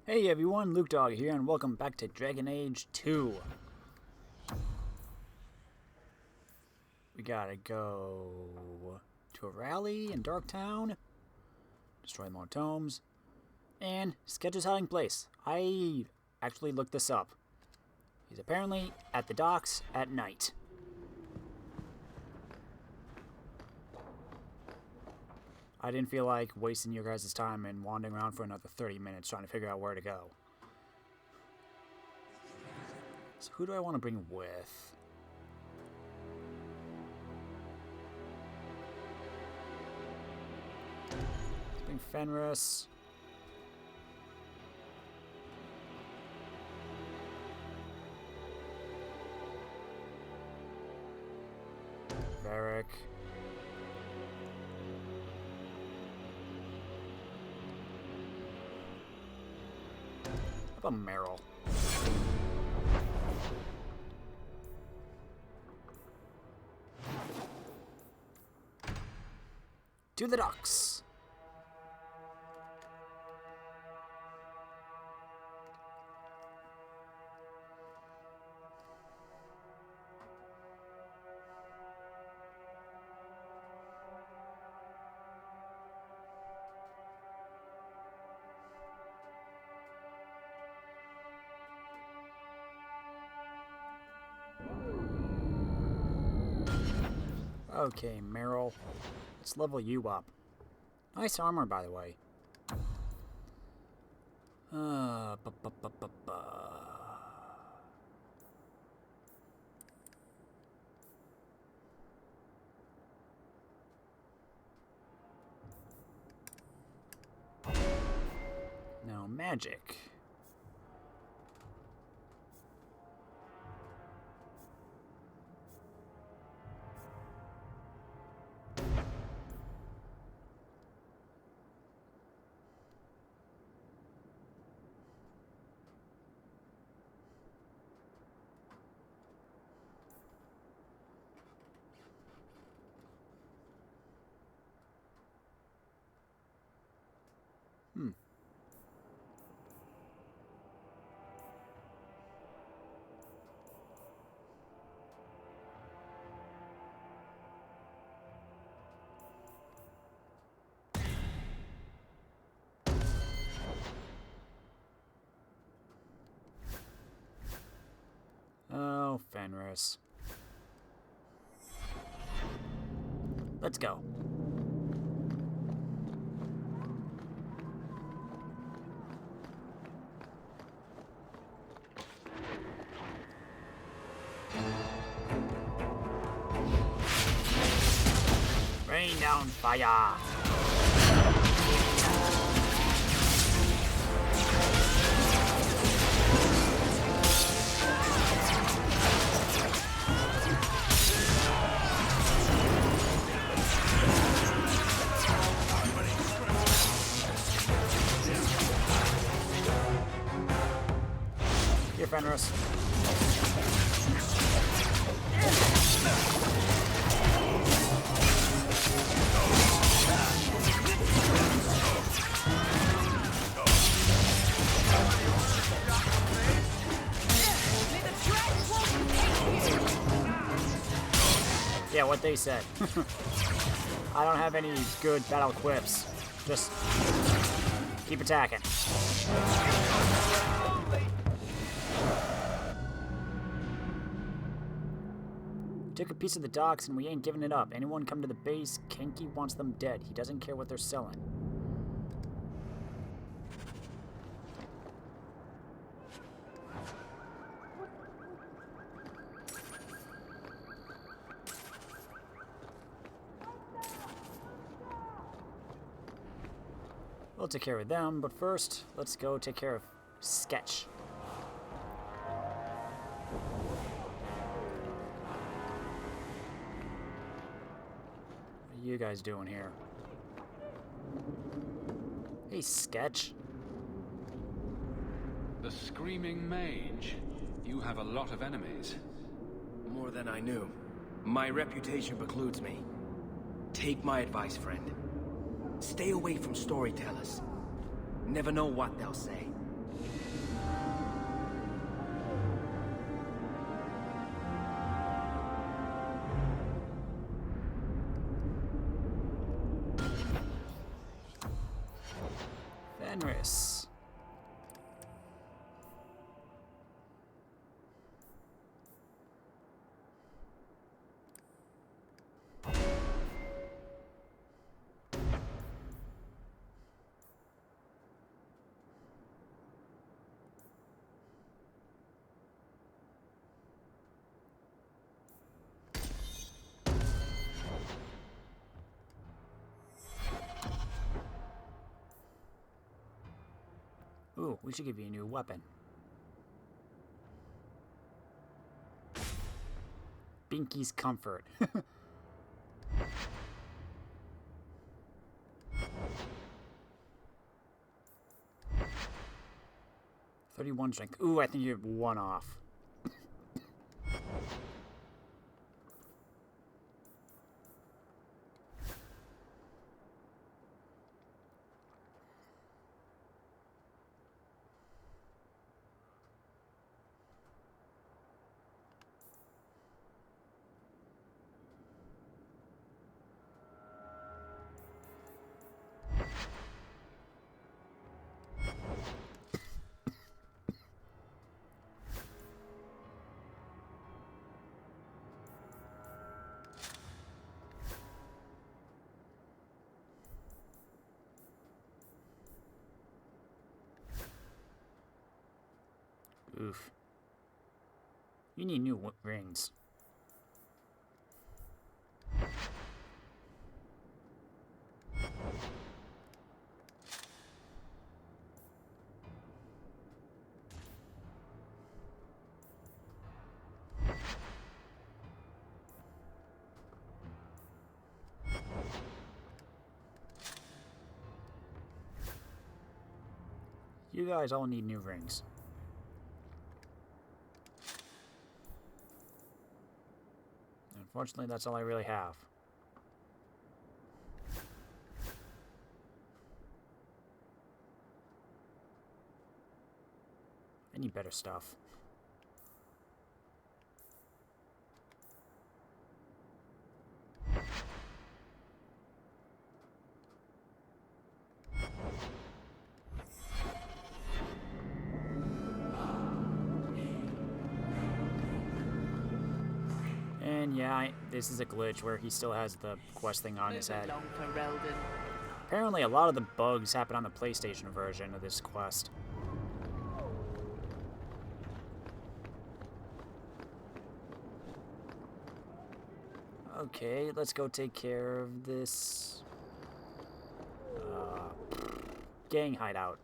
Hey everyone, Luke Dog here, and welcome back to Dragon Age 2. We gotta go to a rally in Darktown, destroy more tomes, and sketch his hiding place. I actually looked this up. He's apparently at the docks at night. I didn't feel like wasting your guys' time and wandering around for another 30 minutes trying to figure out where to go. So who do I want to bring with? Let's bring Fenris. Varric. How about Meryl? To the docks. Okay, Meryl. Let's level you up. Nice armor, by the way. Ba, ba, ba, ba, ba. Now, magic. Oh, Fenris. Let's go. Rain down fire! Here, Fenris. Yeah, what they said. I don't have any good battle quips. Just keep attacking. Took a piece of the docks and we ain't giving it up. Anyone come to the base, Kenki wants them dead. He doesn't care what they're selling. We'll take care of them, but first, let's go take care of Sketch. What are you guys doing here? Hey, Sketch. The Screaming Mage. You have a lot of enemies. More than I knew. My reputation precludes me. Take my advice, friend. Stay away from storytellers. Never know what they'll say. Generous. Ooh, we should give you a new weapon. Binky's Comfort. 31 strength. Ooh, I think you're one off. Oof. You need new rings. You guys all need new rings. Unfortunately, that's all I really have. I need better stuff. And yeah, this is a glitch where he still has the quest thing on his head. Apparently a lot of the bugs happen on the PlayStation version of this quest. Okay, let's go take care of this gang hideout.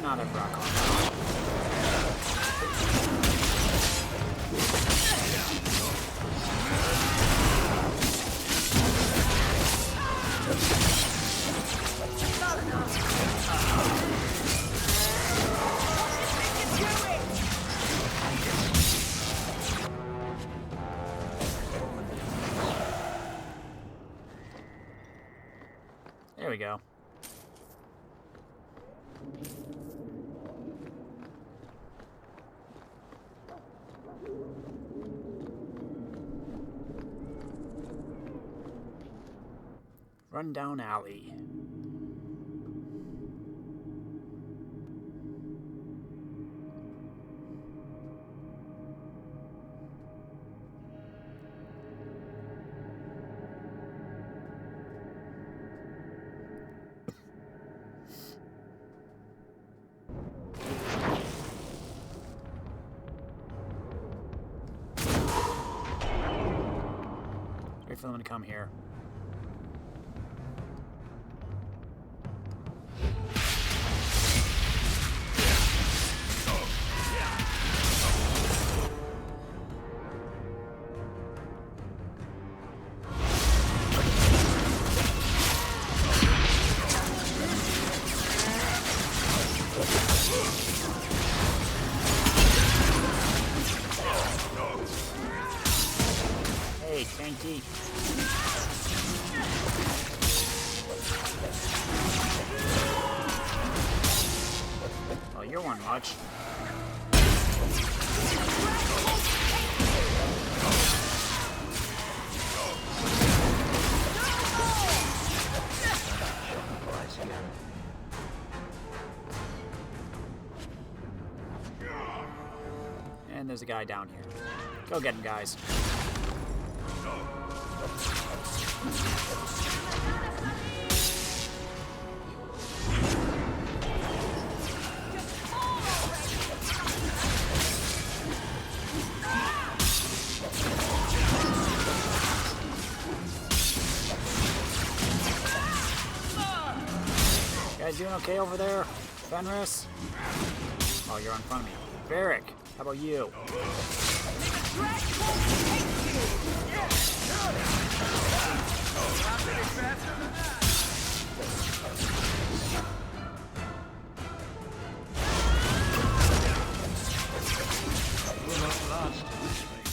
Not a rock on. There we go. Rundown alley. Wait for them to come here. much. And there's a guy down here. Go get him, guys. You guys doing okay over there? Fenris? Oh, you're in front of me. Varric, how about you?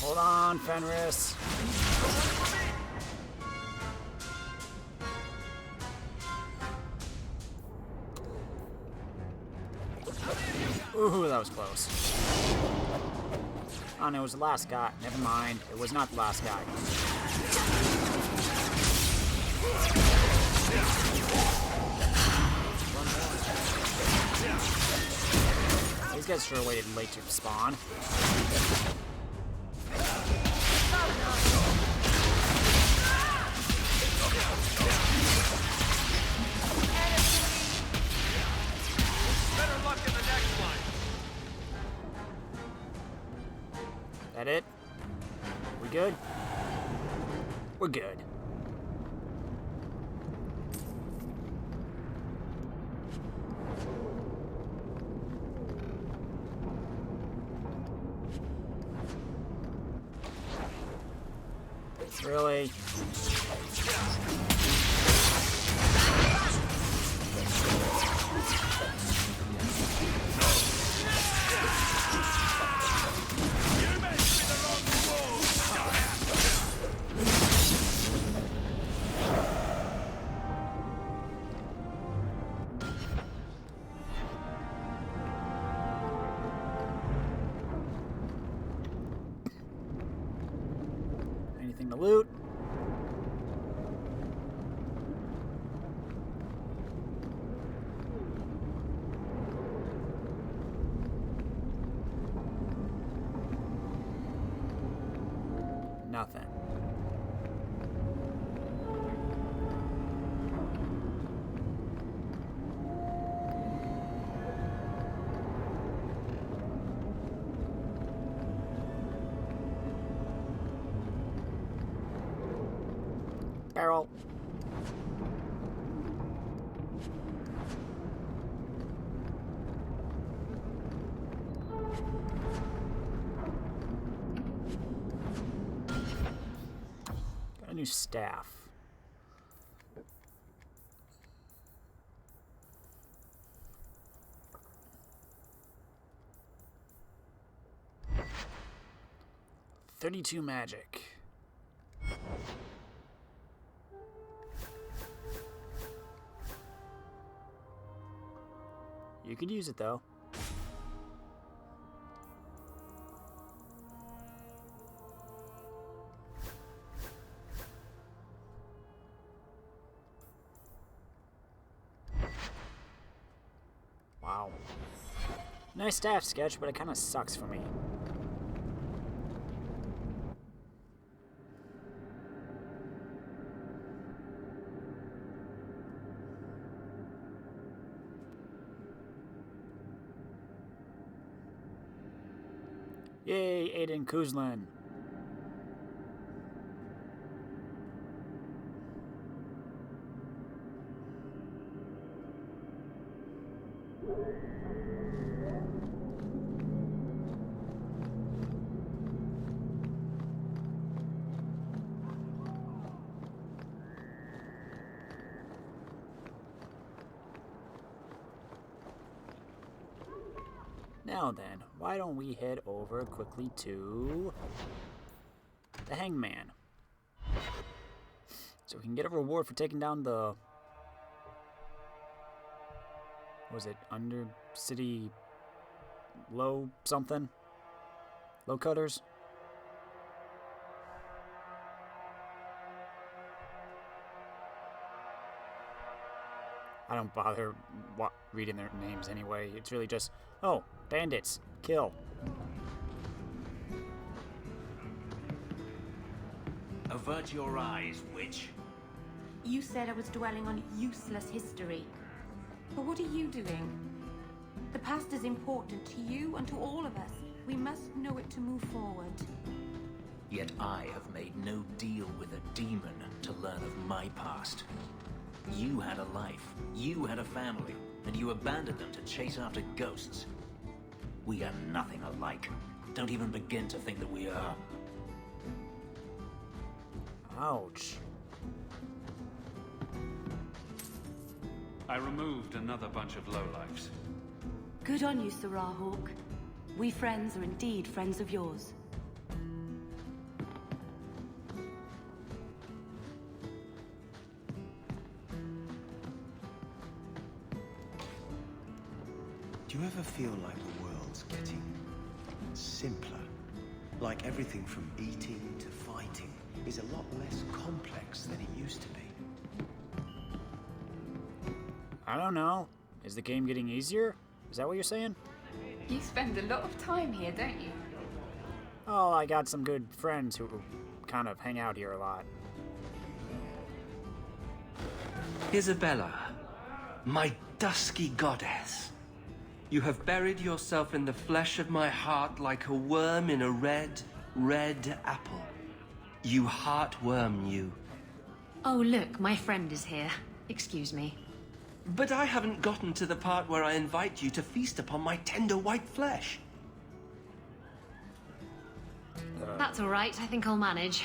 Hold on, Fenris. Ooh, that was close. Oh no, it was the last guy. Never mind. It was not the last guy. These guys sure waited late to spawn. Better luck in the next one. That it? We good? We're good. Really? Anything to loot? Nothing. Barrel. Got a new staff. $32 magic. You could use it though. Wow. Nice staff sketch, but it kind of sucks for me. Yay, Aiden Kuzlin. Now then, why don't we head over quickly to the Hangman, so we can get a reward for taking down the, what was it, Undercity low something. Low cutters. I don't bother reading their names anyway. It's really just, oh, bandits, kill. Avert your eyes, witch. You said I was dwelling on useless history. But what are you doing? The past is important to you and to all of us. We must know it to move forward. Yet I have made no deal with a demon to learn of my past. You had a life, you had a family, and you abandoned them to chase after ghosts. We are nothing alike. Don't even begin to think that we are. Ouch. I removed another bunch of lowlifes. Good on you, Sarah Hawk. We friends are indeed friends of yours. Do you ever feel like the world's getting simpler? Like everything from eating to fighting is a lot less complex than it used to be? I don't know. Is the game getting easier? Is that what you're saying? You spend a lot of time here, don't you? Oh, I got some good friends who kind of hang out here a lot. Isabella, my dusky goddess. You have buried yourself in the flesh of my heart like a worm in a red, red apple. You heartworm, you. Oh, look, my friend is here. Excuse me. But I haven't gotten to the part where I invite you to feast upon my tender white flesh. That's all right. I think I'll manage.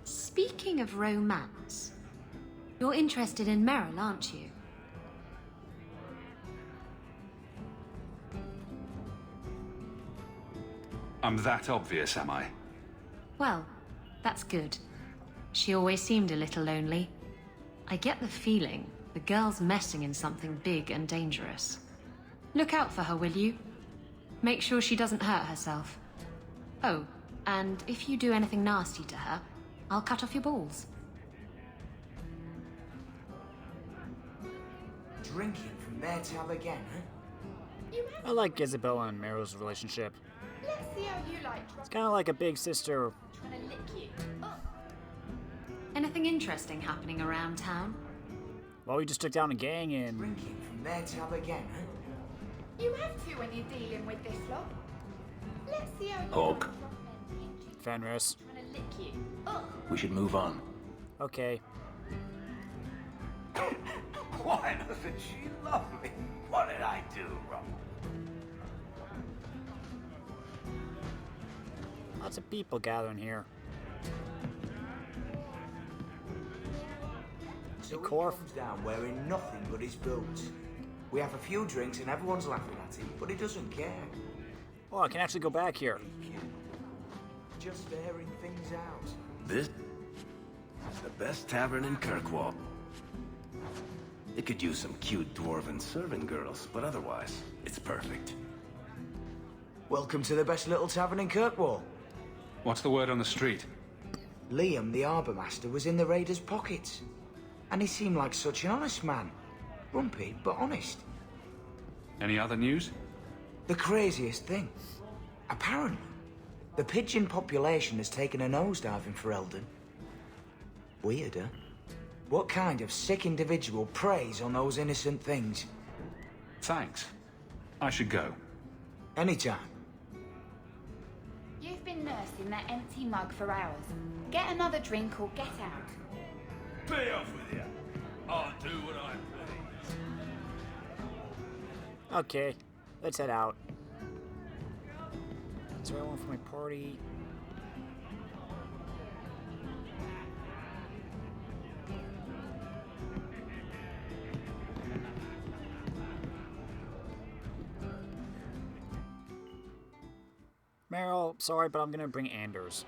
Speaking of romance, you're interested in Meryl, aren't you? I'm that obvious, am I? Well, that's good. She always seemed a little lonely. I get the feeling the girl's messing in something big and dangerous. Look out for her, will you? Make sure she doesn't hurt herself. Oh, and if you do anything nasty to her, I'll cut off your balls. Drinking from their tab again, huh? I like Isabella and Meryl's relationship. Let's see how you like It's kind of like a big sister. trying to lick you. Anything interesting happening around town? Well, we just took down a gang and... Drinking from their tab again, huh? You have to when you're dealing with this lot. Let's see how you Hawk. like Fenris. trying to lick you. We should move on. Okay. Why doesn't she love me? What did I do wrong? Lots of people gathering here. So he Corf. comes down wearing nothing but his boots. We have a few drinks and everyone's laughing at him, but he doesn't care. Oh, I can actually go back here. Just airing things out. This is the best tavern in Kirkwall. It could use some cute dwarven servant girls, but otherwise, it's perfect. Welcome to the best little tavern in Kirkwall. What's the word on the street? Liam, the harbour master, was in the raiders' pockets. And he seemed like such an honest man. Grumpy, but honest. Any other news? The craziest thing. Apparently, the pigeon population has taken a nosedive in Ferelden. Weirder. What kind of sick individual preys on those innocent things? Thanks. I should go. Anytime. You've been nursing that empty mug for hours. Get another drink or get out. Pay off with you. I'll do what I please. Okay, let's head out. Is there anyone for my party? Meryl, sorry, but I'm gonna bring Anders.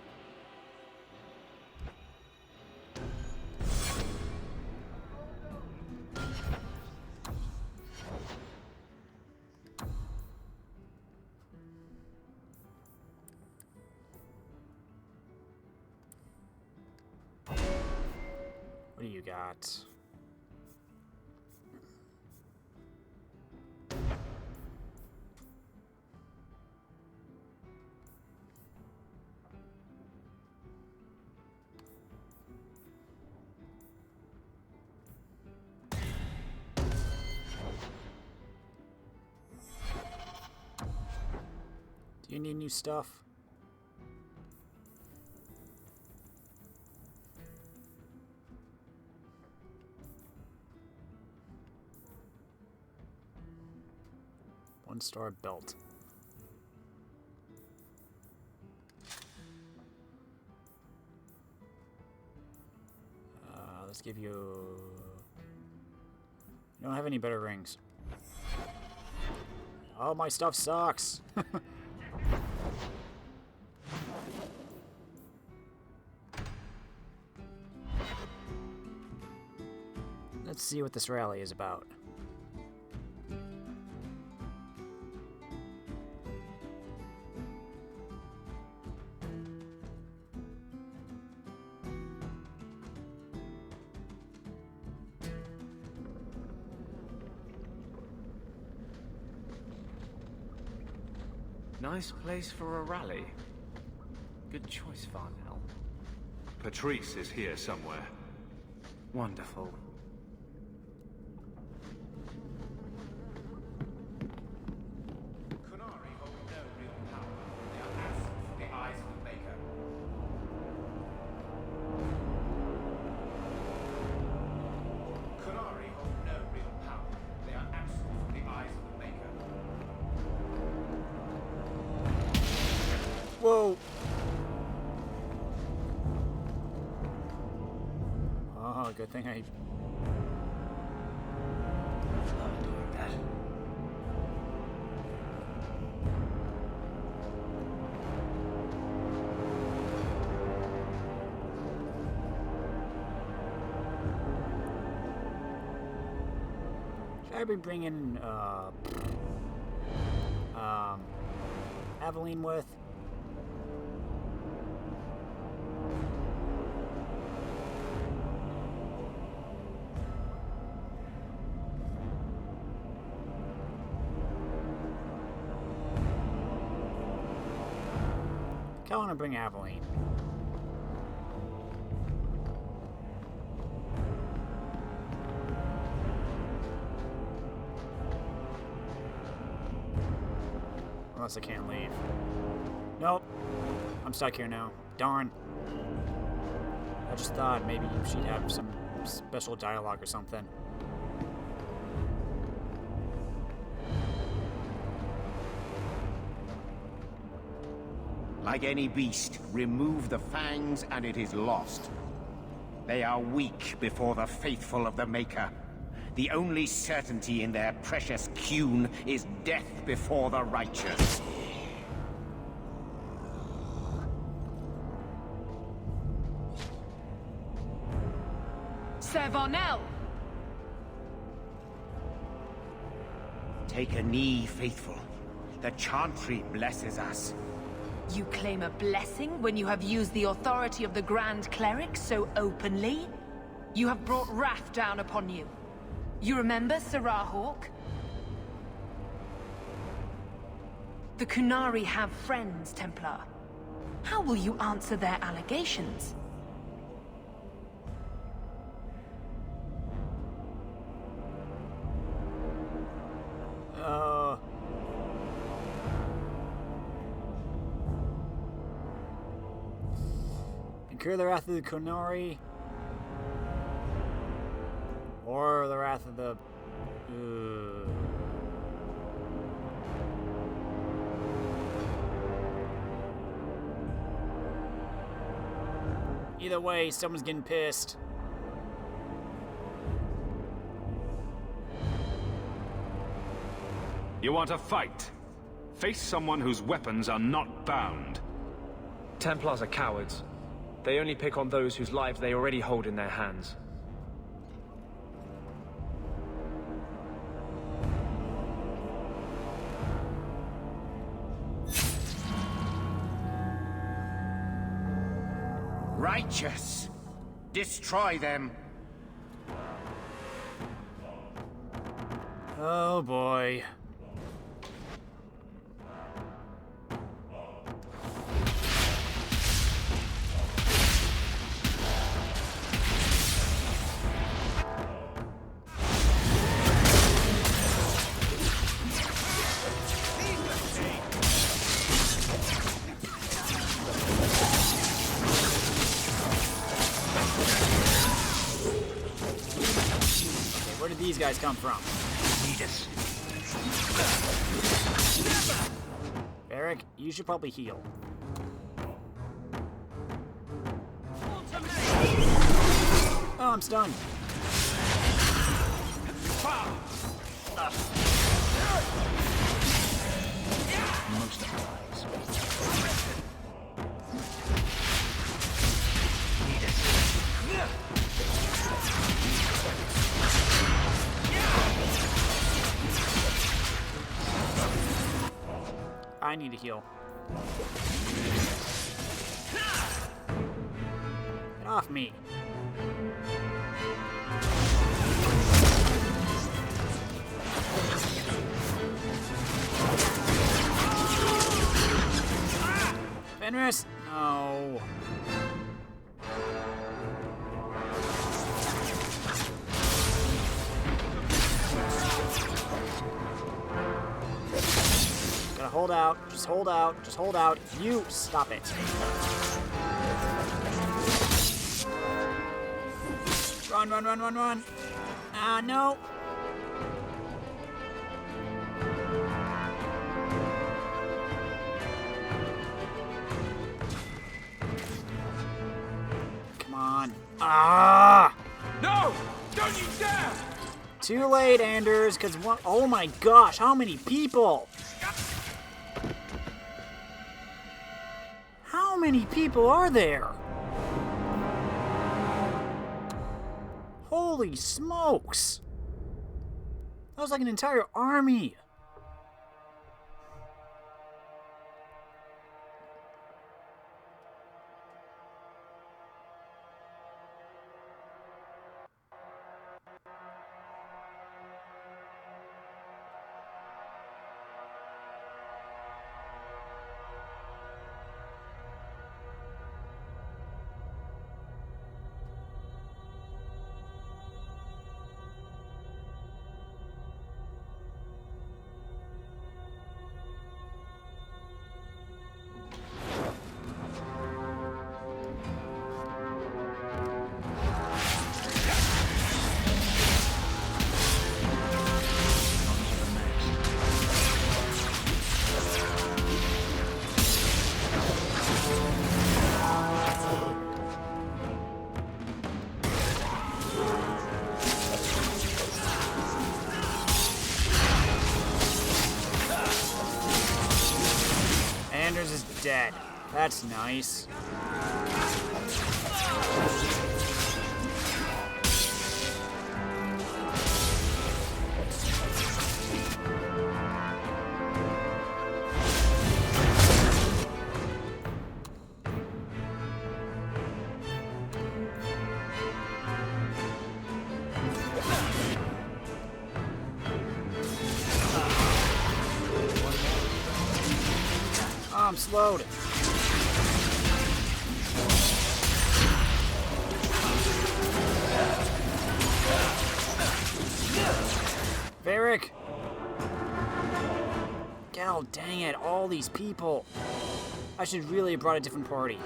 got? Do you need new stuff? One-star belt. Let's give you... You don't have any better rings. Oh, my stuff sucks! Let's see what this rally is about. Nice place for a rally. Good choice, Varnell. Patrice is here somewhere. Wonderful. Qunari hold no real power. They are absent from the eyes of the Maker. Qunari hold no real power. They are absent from the eyes of the Maker. Whoa! Oh, good thing I... Love doing that. Should I be bringing, Aveline with? I want to bring Aveline. Unless I can't leave. Nope. I'm stuck here now. Darn. I just thought maybe she'd have some special dialogue or something. Like any beast, remove the fangs and it is lost. They are weak before the faithful of the Maker. The only certainty in their precious qun is death before the righteous. Sir Varnell! Take a knee, faithful. The chantry blesses us. You claim a blessing when you have used the authority of the Grand Cleric so openly? You have brought wrath down upon you. You remember Sarah Hawk? The Qunari have friends, Templar. How will you answer their allegations? Incur the wrath of the Qunari, or the wrath of the... Either way, someone's getting pissed. You want a fight? Face someone whose weapons are not bound. Templars are cowards. They only pick on those whose lives they already hold in their hands. Righteous! Destroy them! Oh boy. Where did these guys come from? Eric, you should probably heal. Oh, I'm stunned. Most of our lives. I need to heal. Get off me. Fenris? No. Gotta hold out. Just hold out. Just hold out. You stop it. Run, run, run, run, run. Ah, no. Come on. Ah! No! Don't you dare! Too late, Anders, because what? Oh my gosh, how many people? How many people are there? Holy smokes! That was like an entire army. Anders is dead. That's nice. Oh, I'm slowed. Varric! God dang it, all these people. I should really have brought a different party.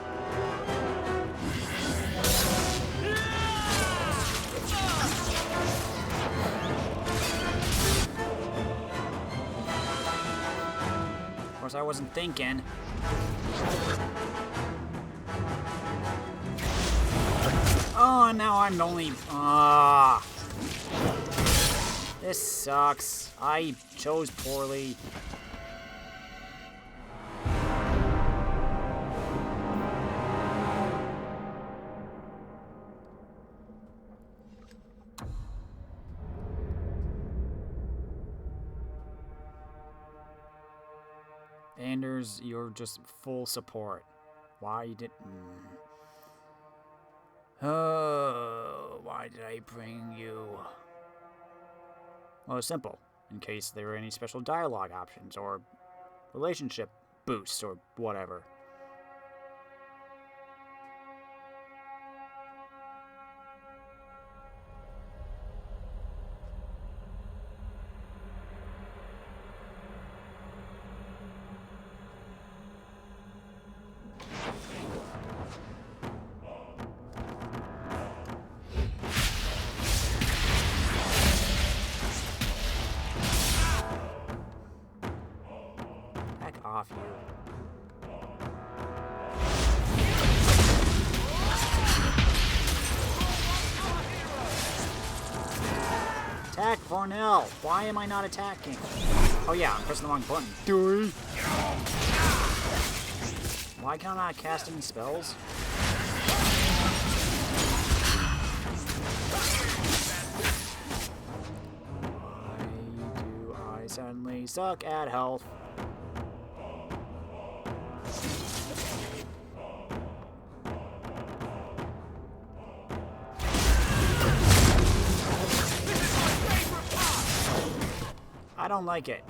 Of course, I wasn't thinking. Oh, now I'm the only... Ah. This sucks. I chose poorly. Anders, you're just full support. Why you didn't... Oh, why did I bring you? Well, it's simple. in case there are any special dialogue options or relationship boosts or whatever. Back off, you. Attack Varnell! Why am I not attacking? Oh yeah, I'm pressing the wrong button. Why can I not cast any spells? Why do I suddenly suck at health? I don't like it.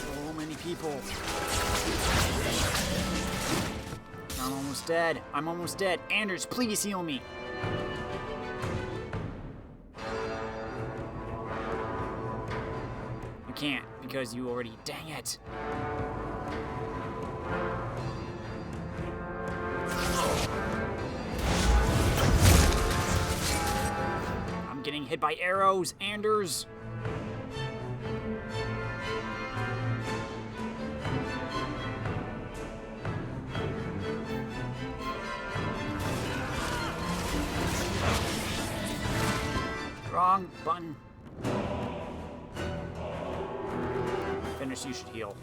So many people. I'm almost dead. I'm almost dead. Anders, please heal me. You can't, because you already... Dang it. I'm getting hit by arrows, Anders. Wrong button. Finish, you should heal.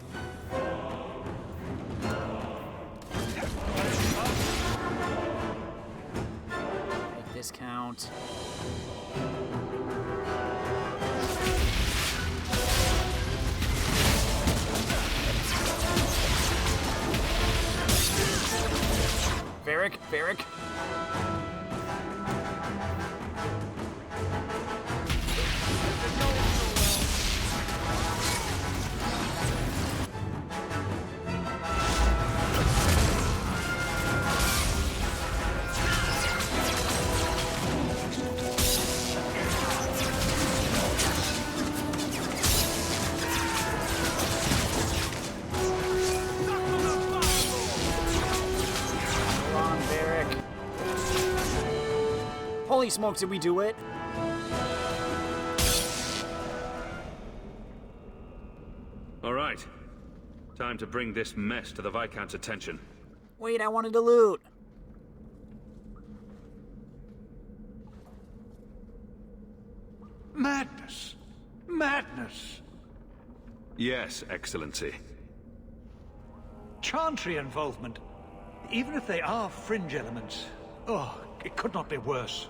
Make this count. Varric. Holy smokes, did we do it? All right. Time to bring this mess to the Viscount's attention. Wait, I wanted to loot. Madness! Madness! Yes, Excellency. Chantry involvement. Even if they are fringe elements. Oh, it could not be worse.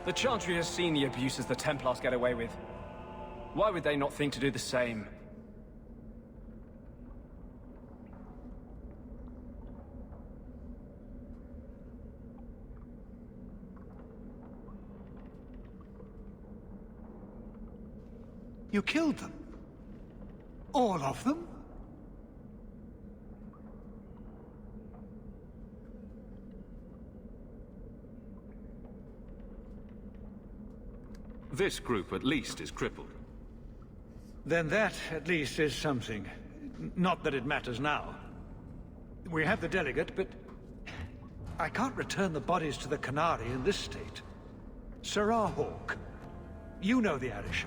The Chantry has seen the abuses the Templars get away with. Why would they not think to do the same? You killed them? All of them? This group, at least, is crippled. Then that, at least, is something. Not that it matters now. We have the delegate, but... I can't return the bodies to the qunari in this state. Sirrah Hawk, you know the Arishok.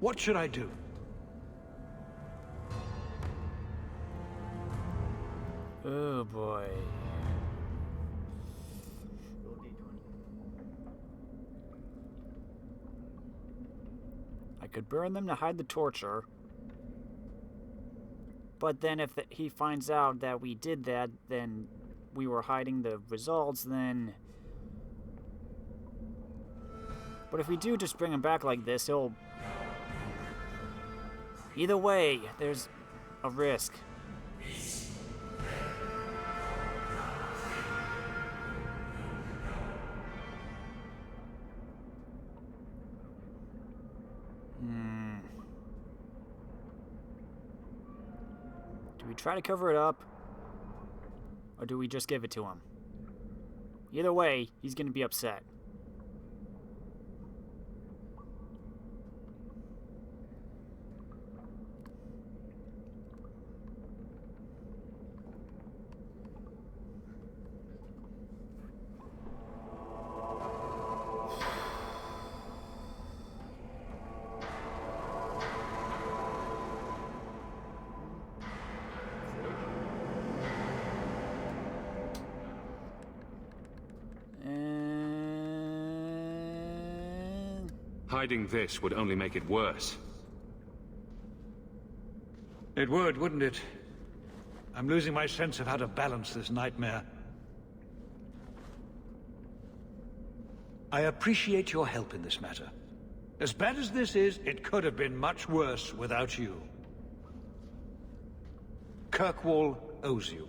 What should I do? Oh boy. I could burn them to hide the torture. But then if he finds out that we did that, then we were hiding the results, then... But if we do just bring him back like this, he'll... Either way, there's a risk. Do we try to cover it up? Or do we just give it to him? Either way, he's going to be upset. Hiding this would only make it worse. It would, wouldn't it? I'm losing my sense of how to balance this nightmare. I appreciate your help in this matter. As bad as this is, it could have been much worse without you. Kirkwall owes you.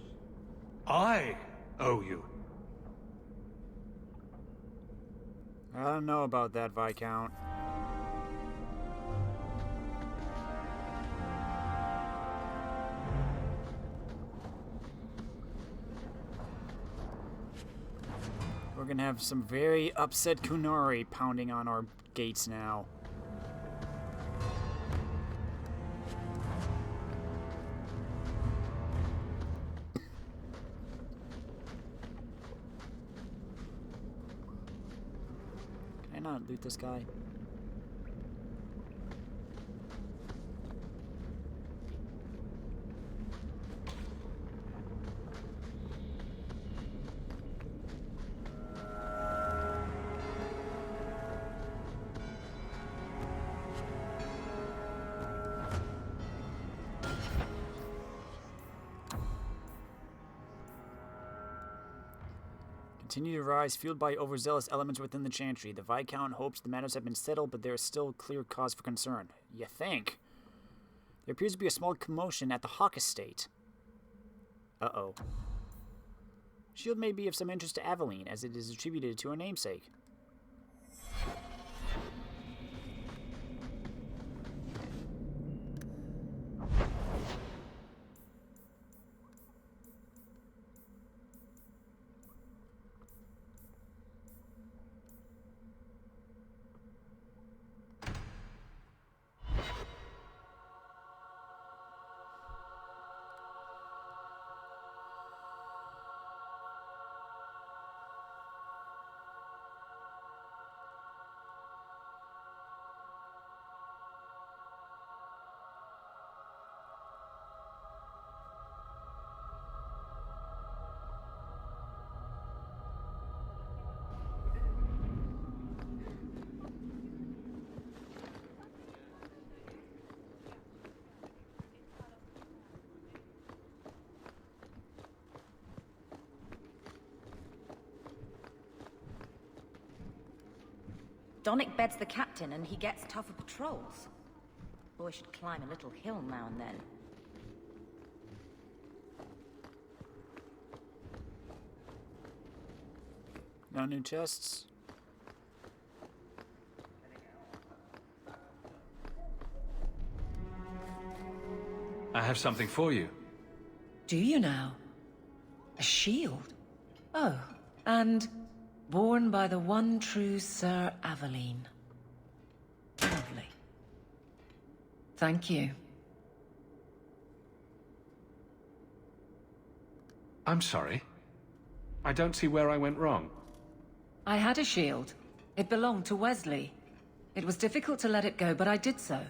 I owe you. I don't know about that, Viscount. We're gonna have some very upset qunari pounding on our gates now. Can I not loot this guy? Continue to rise, fueled by overzealous elements within the chantry. The Viscount hopes the matters have been settled, but there is still clear cause for concern. You think? There appears to be a small commotion at the Hawk estate. Uh-oh. Shield may be of some interest to Aveline, as it is attributed to her namesake. Donnick beds the captain and he gets tougher patrols. Boy should climb a little hill now and then. No new chests? I have something for you. Do you now? A shield? Oh, and borne by the one true Sir Aveline. Lovely. Thank you. I'm sorry. I don't see where I went wrong. I had a shield. It belonged to Wesley. It was difficult to let it go, but I did so.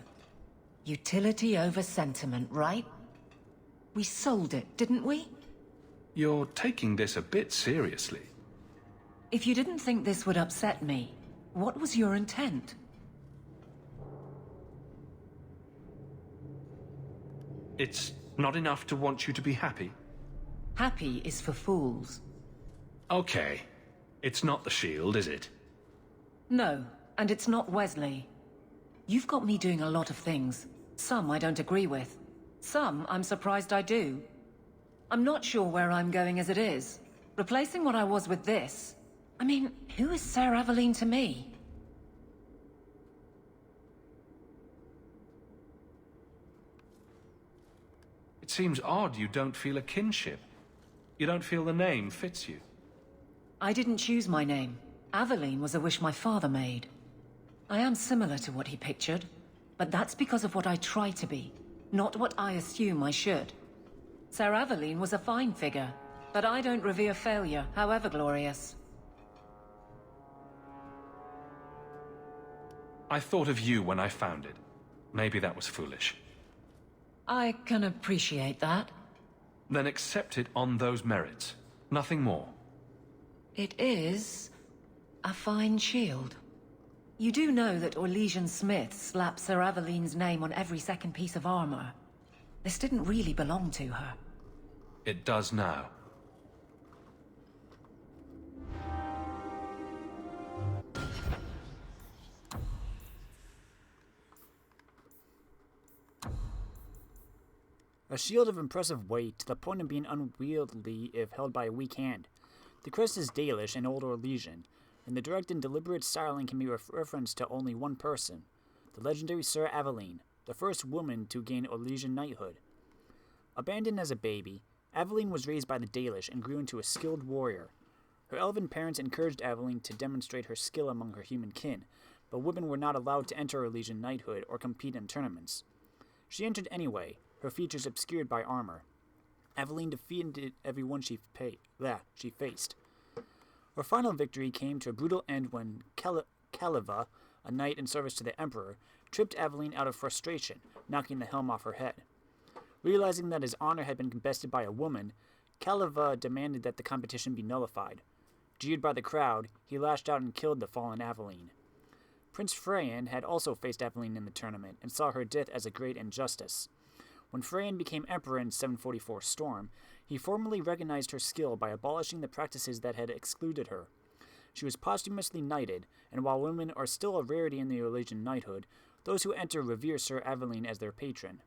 Utility over sentiment, right? We sold it, didn't we? You're taking this a bit seriously. If you didn't think this would upset me, what was your intent? It's Not enough to want you to be happy? Happy is for fools. Okay. It's not the shield, is it? No, and it's not Wesley. You've got me doing a lot of things. Some I don't agree with. Some I'm surprised I do. I'm not sure where I'm going as it is. Replacing what I was with this... I mean, who is Sir Aveline to me? It seems odd you don't feel a kinship. You don't feel the name fits you. I didn't choose my name. Aveline was a wish my father made. I am similar to what he pictured, but that's because of what I try to be, not what I assume I should. Sir Aveline was a fine figure, but I don't revere failure, however glorious. I thought of you when I found it. Maybe that was foolish. I can appreciate that. Then accept it on those merits. Nothing more. It is a fine shield. You do know that Orlesian smiths slap Sir Aveline's name on every second piece of armor. This didn't really belong to her. It does now. A shield of impressive weight, to the point of being unwieldy if held by a weak hand. The crest is Dalish and Old Orlesian, and the direct and deliberate styling can be referenced to only one person, the legendary Sir Aveline, the first woman to gain Orlesian knighthood. Abandoned as a baby, Aveline was raised by the Dalish and grew into a skilled warrior. Her elven parents encouraged Aveline to demonstrate her skill among her human kin, but women were not allowed to enter Orlesian knighthood or compete in tournaments. She entered anyway, her features obscured by armor. Aveline defeated everyone she faced. Her final victory came to a brutal end when Caliva, a knight in service to the Emperor, tripped Aveline out of frustration, knocking the helm off her head. Realizing that his honor had been bested by a woman, Caliva demanded that the competition be nullified. Jeered by the crowd, he lashed out and killed the fallen Aveline. Prince Freyan had also faced Aveline in the tournament, and saw her death as a great injustice. When Freyan became emperor in 744 Storm, he formally recognized her skill by abolishing the practices that had excluded her. She was posthumously knighted, and while women are still a rarity in the Orlesian knighthood, those who enter revere Sir Aveline as their patron.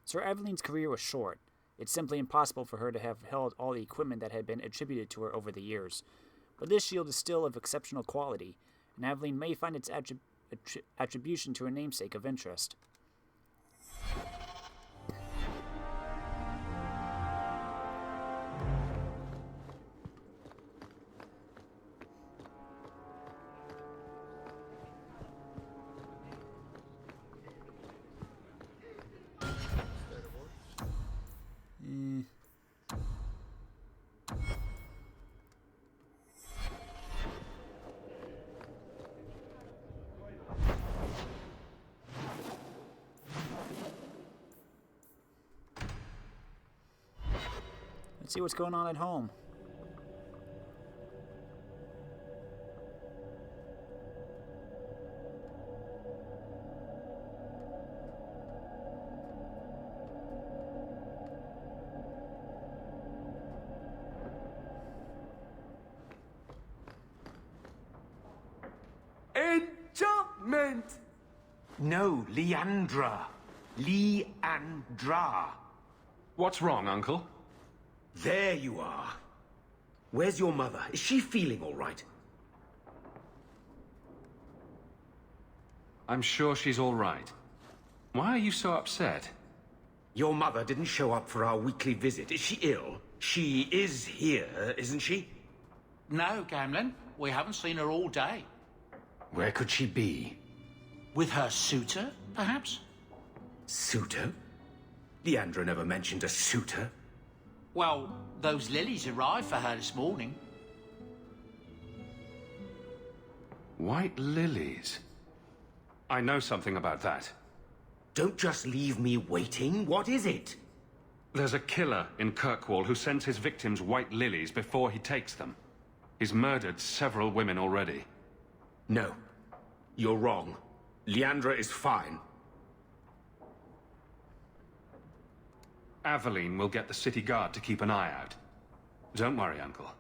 Sir Aveline's career was short. It's simply impossible for her to have held all the equipment that had been attributed to her over the years. But this shield is still of exceptional quality, and Aveline may find its attribution to her namesake of interest. Let's see what's going on at home. Enchantment! No, Leandra. Leandra. What's wrong, Uncle? There you are. Where's your mother? Is she feeling all right? I'm sure she's all right. Why are you so upset? Your mother didn't show up for our weekly visit. Is she ill? She is here, isn't she? No, Gamlin. We haven't seen her all day. Where could she be? With her suitor, perhaps? Suitor? Leandra never mentioned a suitor. Well, those lilies arrived for her this morning. White lilies? I know something about that. Don't just leave me waiting. What is it? There's a killer in Kirkwall who sends his victims white lilies before he takes them. He's murdered several women already. No. You're wrong. Leandra is fine. Aveline will get the city guard to keep an eye out. Don't worry, Uncle.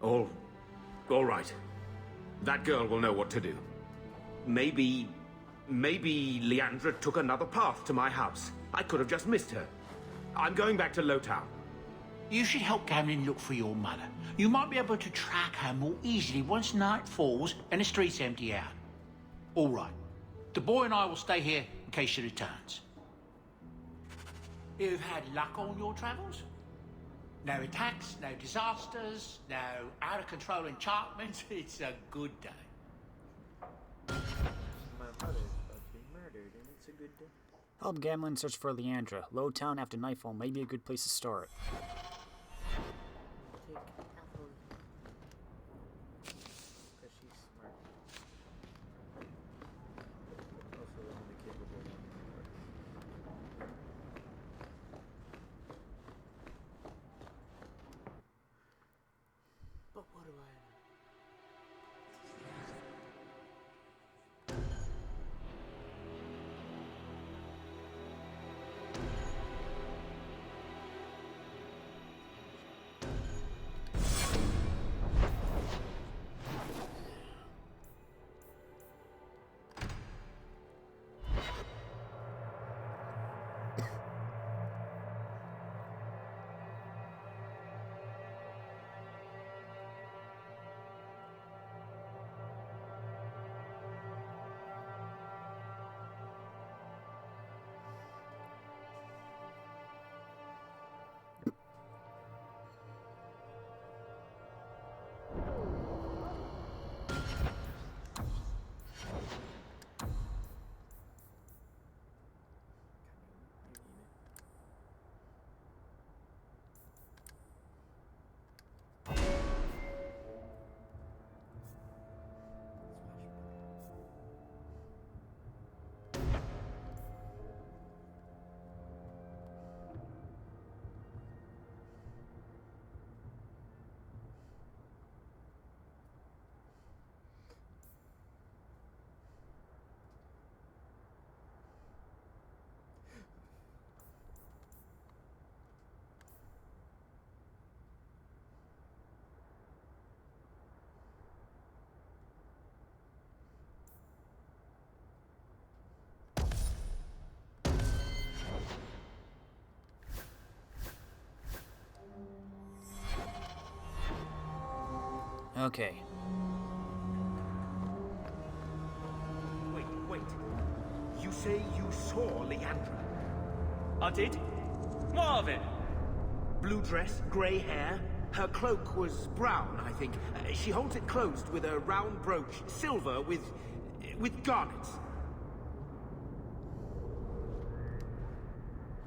All right. That girl will know what to do. Maybe Leandra took another path to my house. I could have just missed her. I'm going back to Lowtown. You should help Gamlin look for your mother. You might be able to track her more easily once night falls and the streets empty out. All right. The boy and I will stay here in case she returns. You've had luck on your travels? No attacks, no disasters, no out-of-control enchantments. It's a good day. My mother is about to be murdered, and it's a good day. Help Gamlin search for Leandra. Lowtown after nightfall may be a good place to start. Take Apple. Because she's smart. Also the only capable one. But what do I know? Okay. Wait. You say you saw Leandra? I did? What of it? Blue dress, grey hair. Her cloak was brown, I think. She holds it closed with a round brooch, silver with garnets.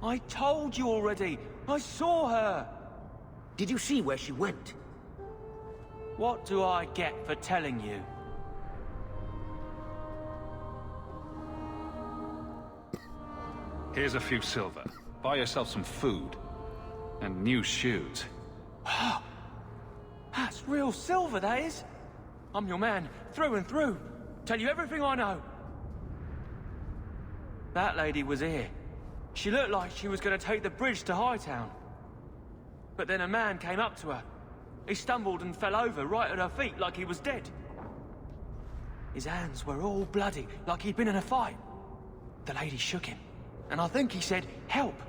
I told you already. I saw her. Did you see where she went? What do I get for telling you? Here's a few silver. Buy yourself some food. And new shoes. That's real silver, that is. I'm your man, through and through. Tell you everything I know. That lady was here. She looked like she was going to take the bridge to Hightown. But then a man came up to her. He stumbled and fell over right at her feet like he was dead. His hands were all bloody, like he'd been in a fight. The lady shook him, and I think he said, "Help."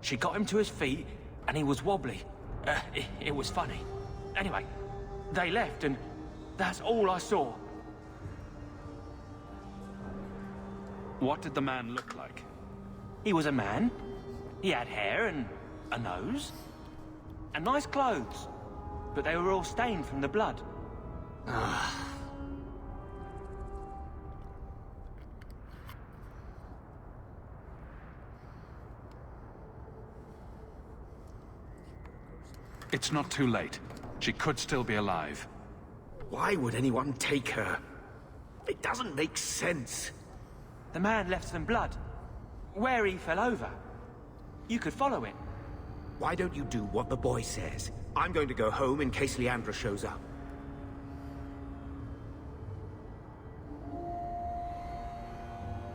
She got him to his feet, and he was wobbly. It was funny. Anyway, they left, and that's all I saw. What did the man look like? He was a man. He had hair and a nose. And nice clothes. But they were all stained from the blood. It's not too late. She could still be alive. Why would anyone take her? It doesn't make sense. The man left some blood. Where he fell over. You could follow it. Why don't you do what the boy says? I'm going to go home in case Leandra shows up.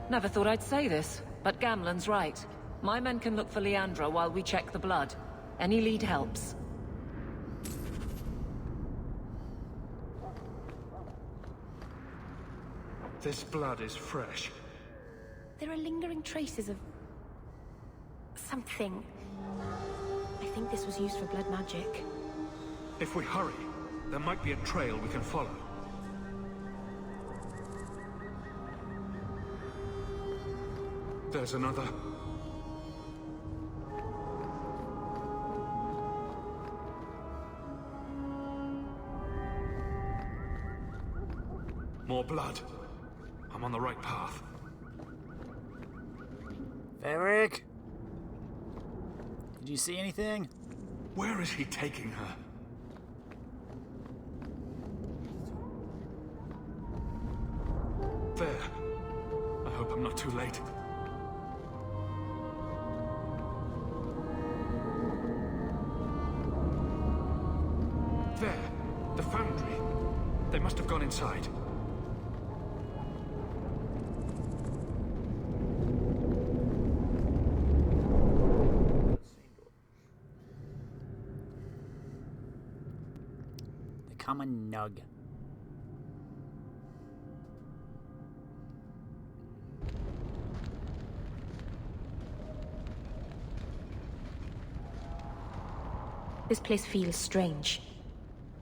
Never thought I'd say this, but Gamlen's right. My men can look for Leandra while we check the blood. Any lead helps. This blood is fresh. There are lingering traces of... something. I think this was used for blood magic. If we hurry, there might be a trail we can follow. There's another. More blood. I'm on the right path. Varric? Did you see anything? Where is he taking her? There. I hope I'm not too late. There. The foundry. They must have gone inside. The common nug. This place feels strange.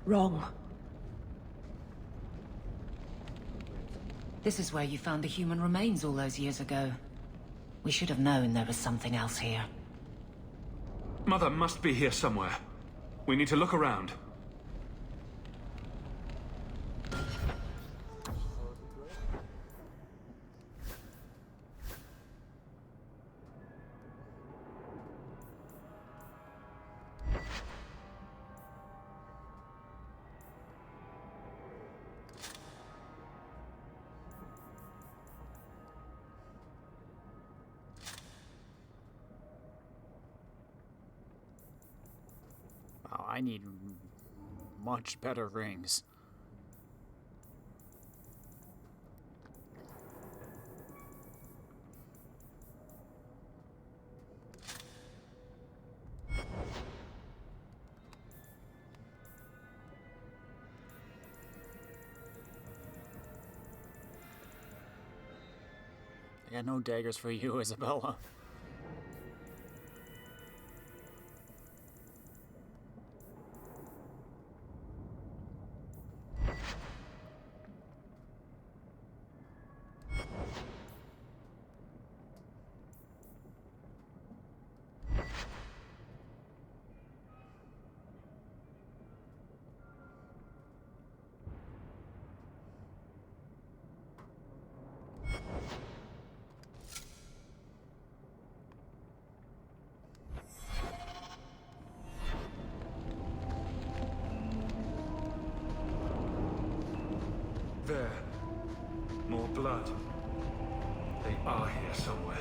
Wrong. This is where you found the human remains all those years ago. We should have known there was something else here. Mother must be here somewhere. We need to look around. Wow, I need much better rings. I got no daggers for you, Isabella. There. More blood. They are here somewhere.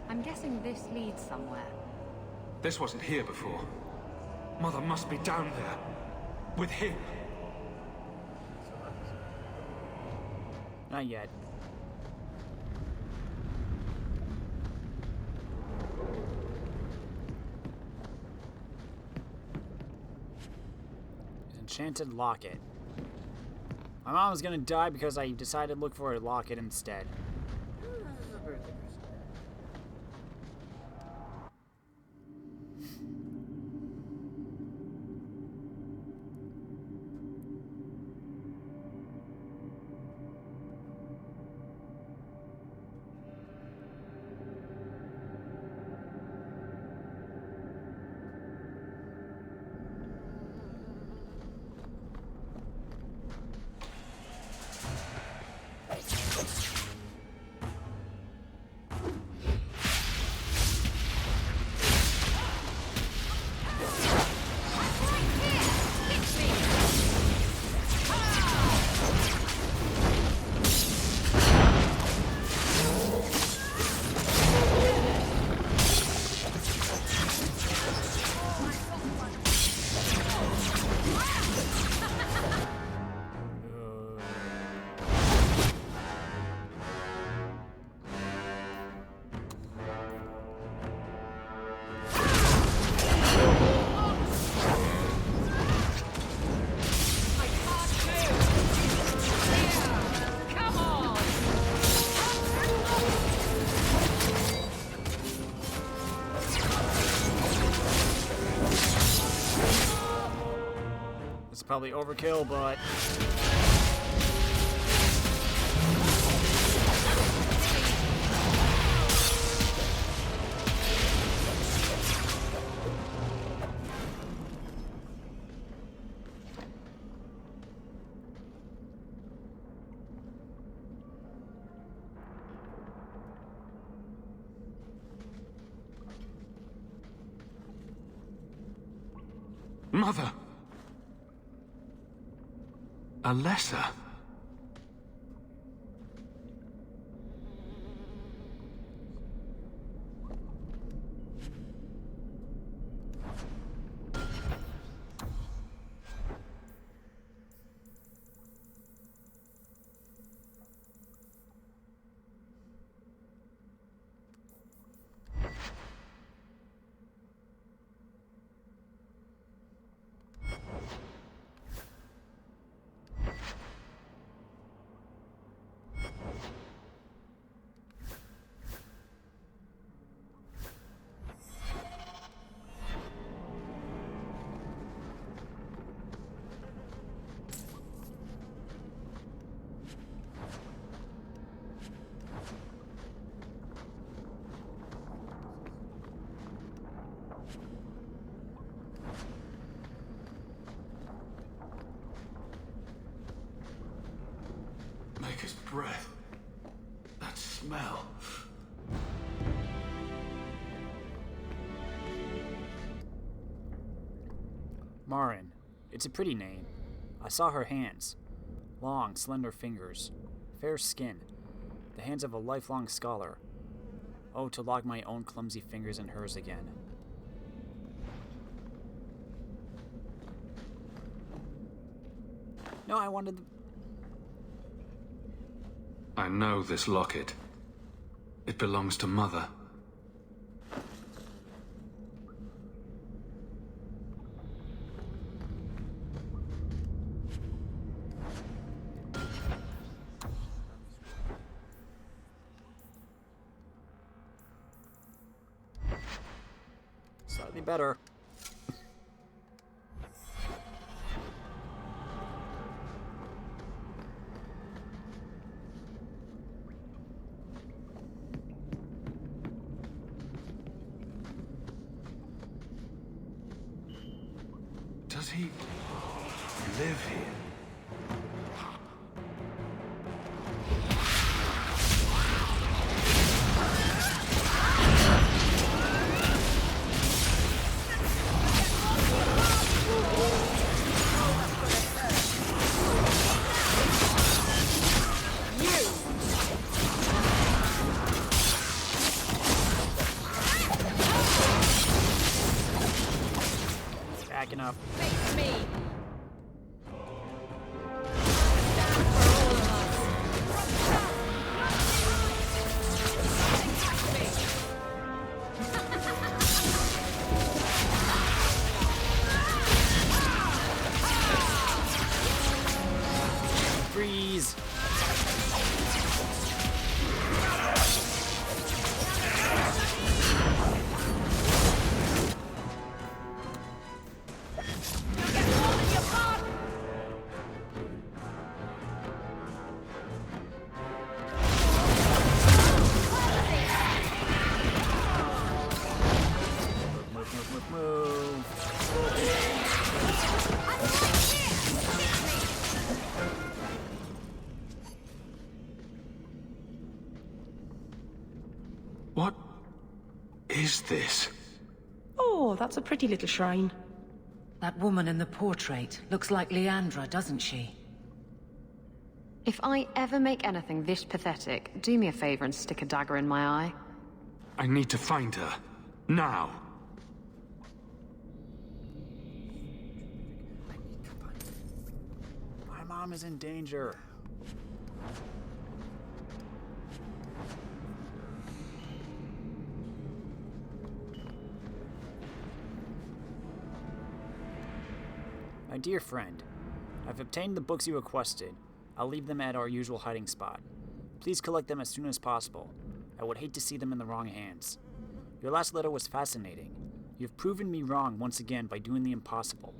I'm guessing this leads somewhere. This wasn't here before. Mother must be down there. With him. Not yet. Enchanted locket. My mom was gonna die because I decided to look for a locket instead. probably overkill, but... Mother! Alessa? Maker's breath. That smell. Marin. It's a pretty name. I saw her hands. Long, slender fingers. Fair skin. The hands of a lifelong scholar. Oh, to lock my own clumsy fingers in hers again. No, I wanted the... I know this locket. It belongs to Mother. Slightly better. Does he live here? Backing up. Face me! Freeze! What is this? Oh, that's a pretty little shrine. That woman in the portrait looks like Leandra, doesn't she? If I ever make anything this pathetic, do me a favor and stick a dagger in my eye. I need to find her. Now. My mom is in danger. My dear friend, I've obtained the books you requested. I'll leave them at our usual hiding spot. Please collect them as soon as possible. I would hate to see them in the wrong hands. Your last letter was fascinating. You've proven me wrong once again by doing the impossible.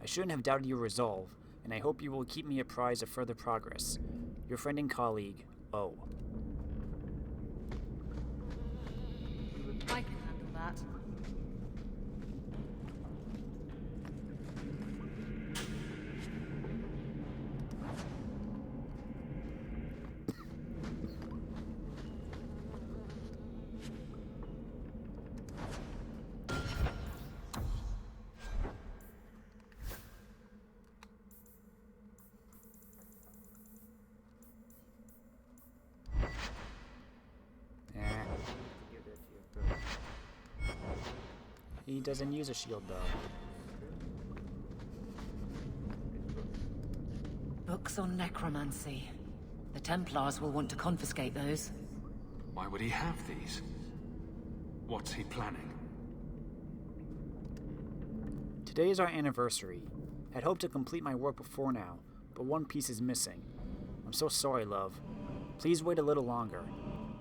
I shouldn't have doubted your resolve, and I hope you will keep me apprised of further progress. Your friend and colleague, O. I can handle that. He doesn't use a shield, though. Books on necromancy. The Templars will want to confiscate those. Why would he have these? What's he planning? Today is our anniversary. I'd hoped to complete my work before now, but one piece is missing. I'm so sorry, love. Please wait a little longer.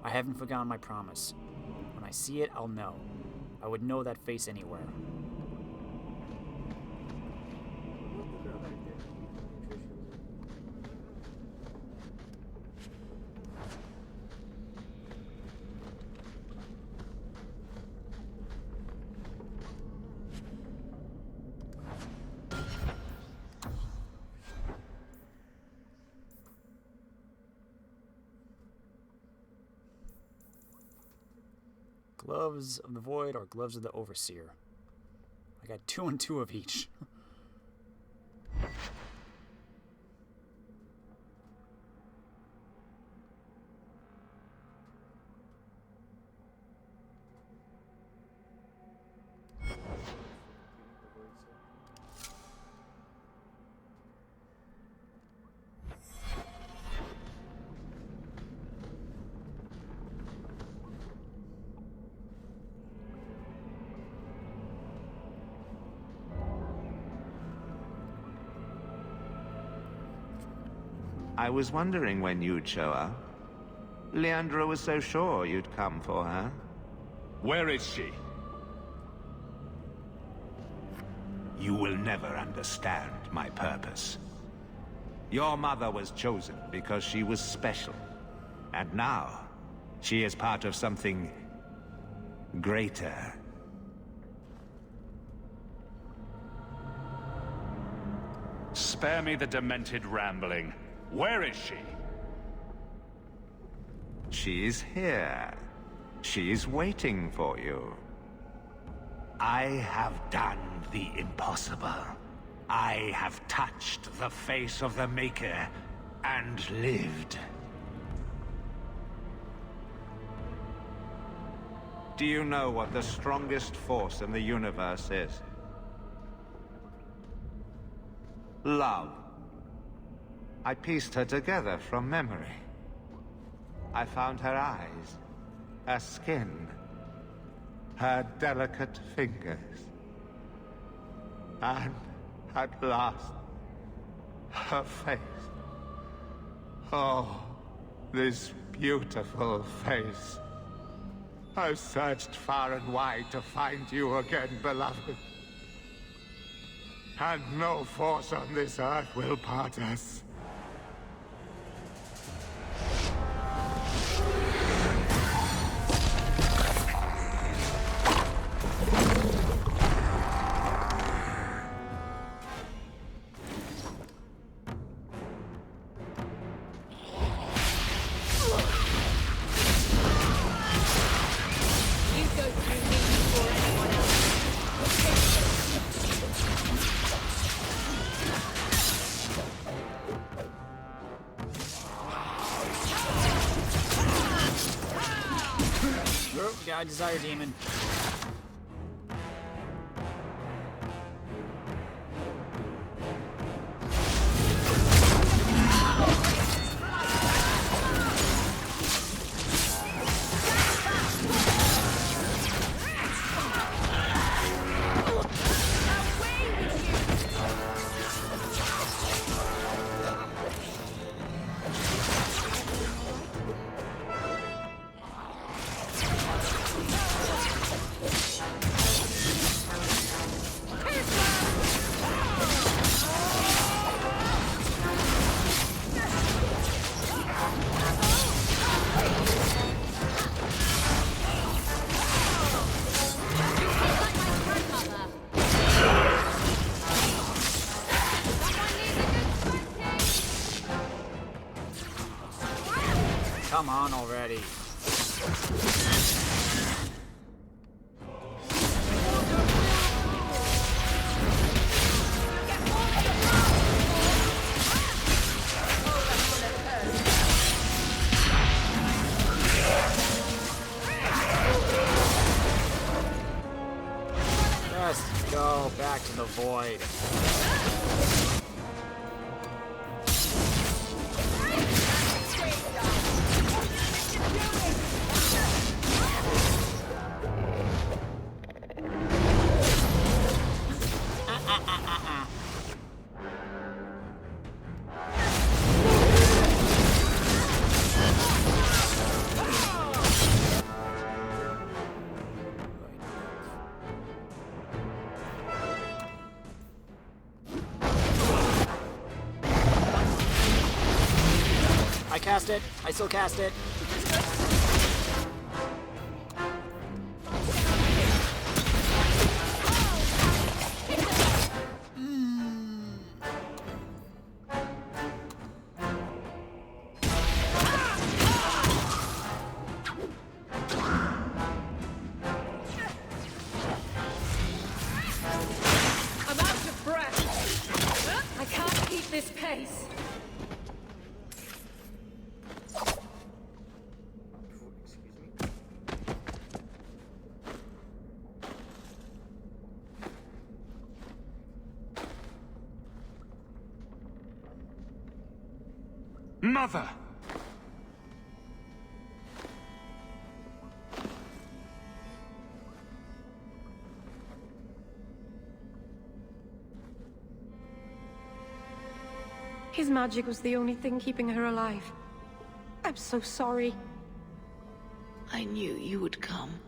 I haven't forgotten my promise. When I see it, I'll know. I would know that face anywhere. Gloves of the Void or Gloves of the Overseer. I got 2 and 2 of each. I was wondering when you'd show up. Leandra was so sure you'd come for her. Where is she? You will never understand my purpose. Your mother was chosen because she was special. And now, she is part of something greater. Spare me the demented rambling. Where is she? She's here. She's waiting for you. I have done the impossible. I have touched the face of the Maker and lived. Do you know what the strongest force in the universe is? Love. I pieced her together from memory. I found her eyes, her skin, her delicate fingers. And at last, her face. Oh, this beautiful face. I've searched far and wide to find you again, beloved. And no force on this earth will part us. God, Desire Demon. Come on already. Just go back to the void. I cast it. I still cast it. I'm out of breath. I can't keep this pace. Mother! His magic was the only thing keeping her alive. I'm so sorry. I knew you would come.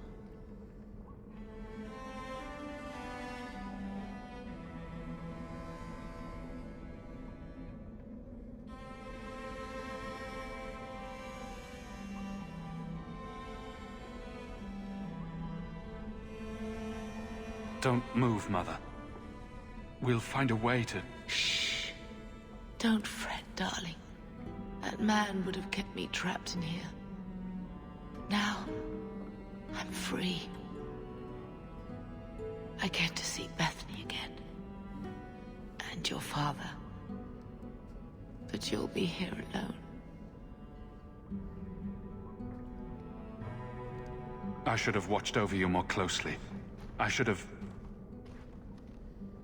Don't move, Mother. We'll find a way to... Shh. Don't fret, darling. That man would have kept me trapped in here. Now, I'm free. I get to see Bethany again. And your father. But you'll be here alone. I should have watched over you more closely. I should have...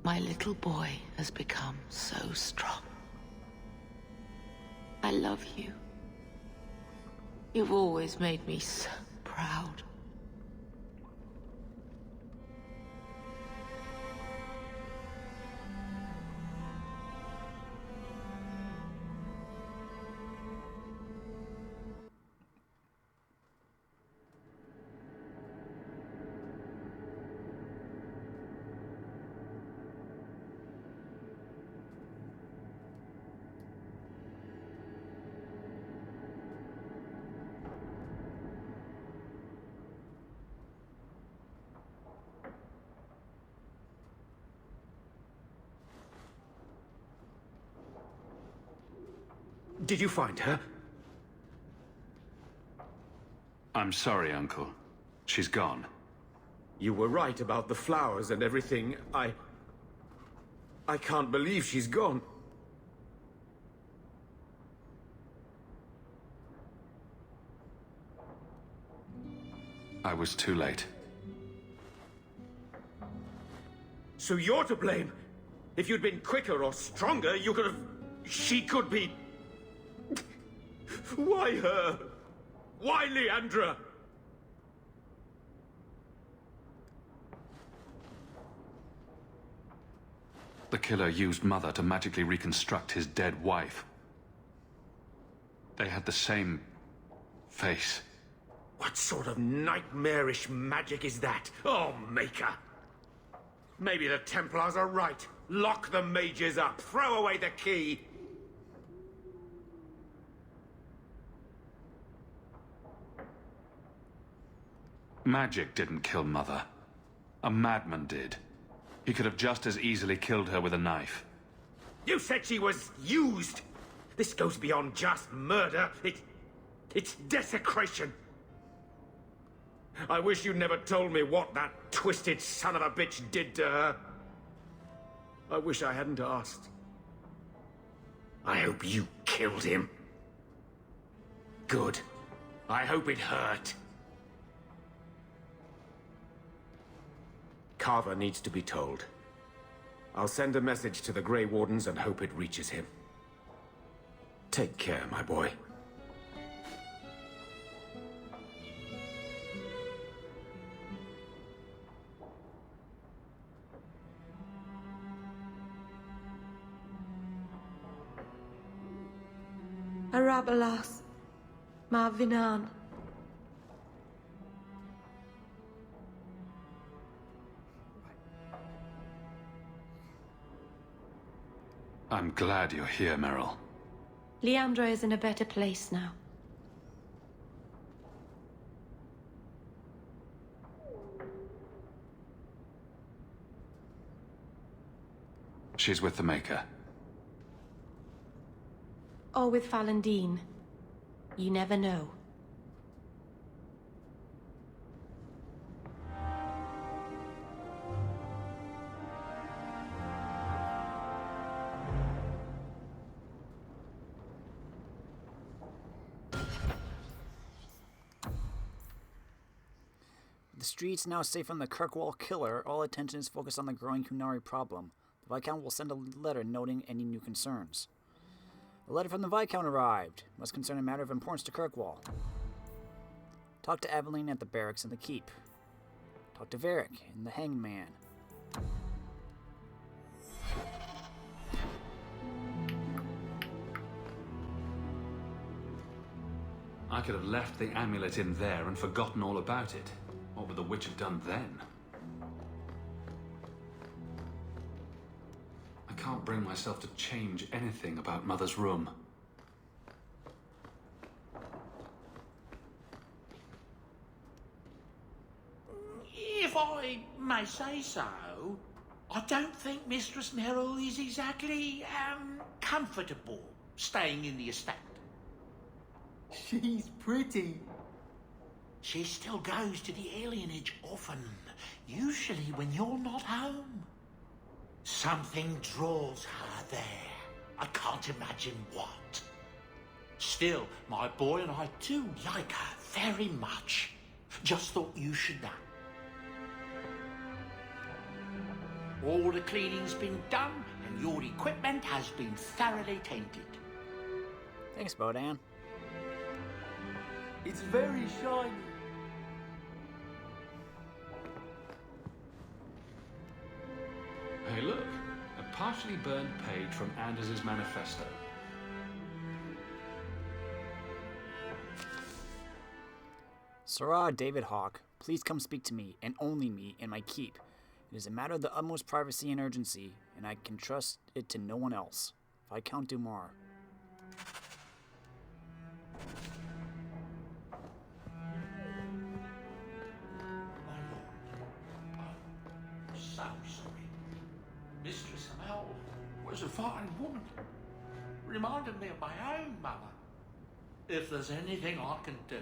My little boy has become so strong. I love you. You've always made me so proud. Did you find her? I'm sorry, Uncle. She's gone. You were right about the flowers and everything. I can't believe she's gone. I was too late. So you're to blame. If you'd been quicker or stronger, you could have... She could be... Why her? Why Leandra? The killer used Mother to magically reconstruct his dead wife. They had the same... face. What sort of nightmarish magic is that? Oh, Maker! Maybe the Templars are right. Lock the mages up. Throw away the key. Magic didn't kill Mother. A madman did. He could have just as easily killed her with a knife. You said she was used! This goes beyond just murder. It's desecration! I wish you'd never told me what that twisted son of a bitch did to her. I wish I hadn't asked. I hope you killed him. Good. I hope it hurt. Carver needs to be told. I'll send a message to the Grey Wardens and hope it reaches him. Take care, my boy. Arabalas. Marvinan. I'm glad you're here, Meryl. Leandra is in a better place now. She's with the Maker. Or with Falandine. You never know. The streets now safe from the Kirkwall killer, all attention is focused on the growing qunari problem. The Viscount will send a letter noting any new concerns. A letter from the Viscount arrived. Must concern a matter of importance to Kirkwall. Talk to Aveline at the barracks in the keep. Talk to Varric and the Hanged Man. I could have left the amulet in there and forgotten all about it. What would the witch have done then? I can't bring myself to change anything about Mother's room. If I may say so, I don't think Mistress Meryl is exactly, comfortable staying in the estate. She's pretty. She still goes to the alienage often, usually when you're not home. Something draws her there. I can't imagine what. Still, my boy and I do like her very much. Just thought you should know. All the cleaning's been done, and your equipment has been thoroughly tainted. Thanks, Bodan. It's very shiny. Hey, look. A partially burned page from Anders' manifesto. Sirrah David Hawke, please come speak to me, and only me, in my keep. It is a matter of the utmost privacy and urgency, and I can trust it to no one else. Viscount Dumar. So sorry. Mistress Mel was a fine woman. Reminded me of my own mother. If there's anything I can do.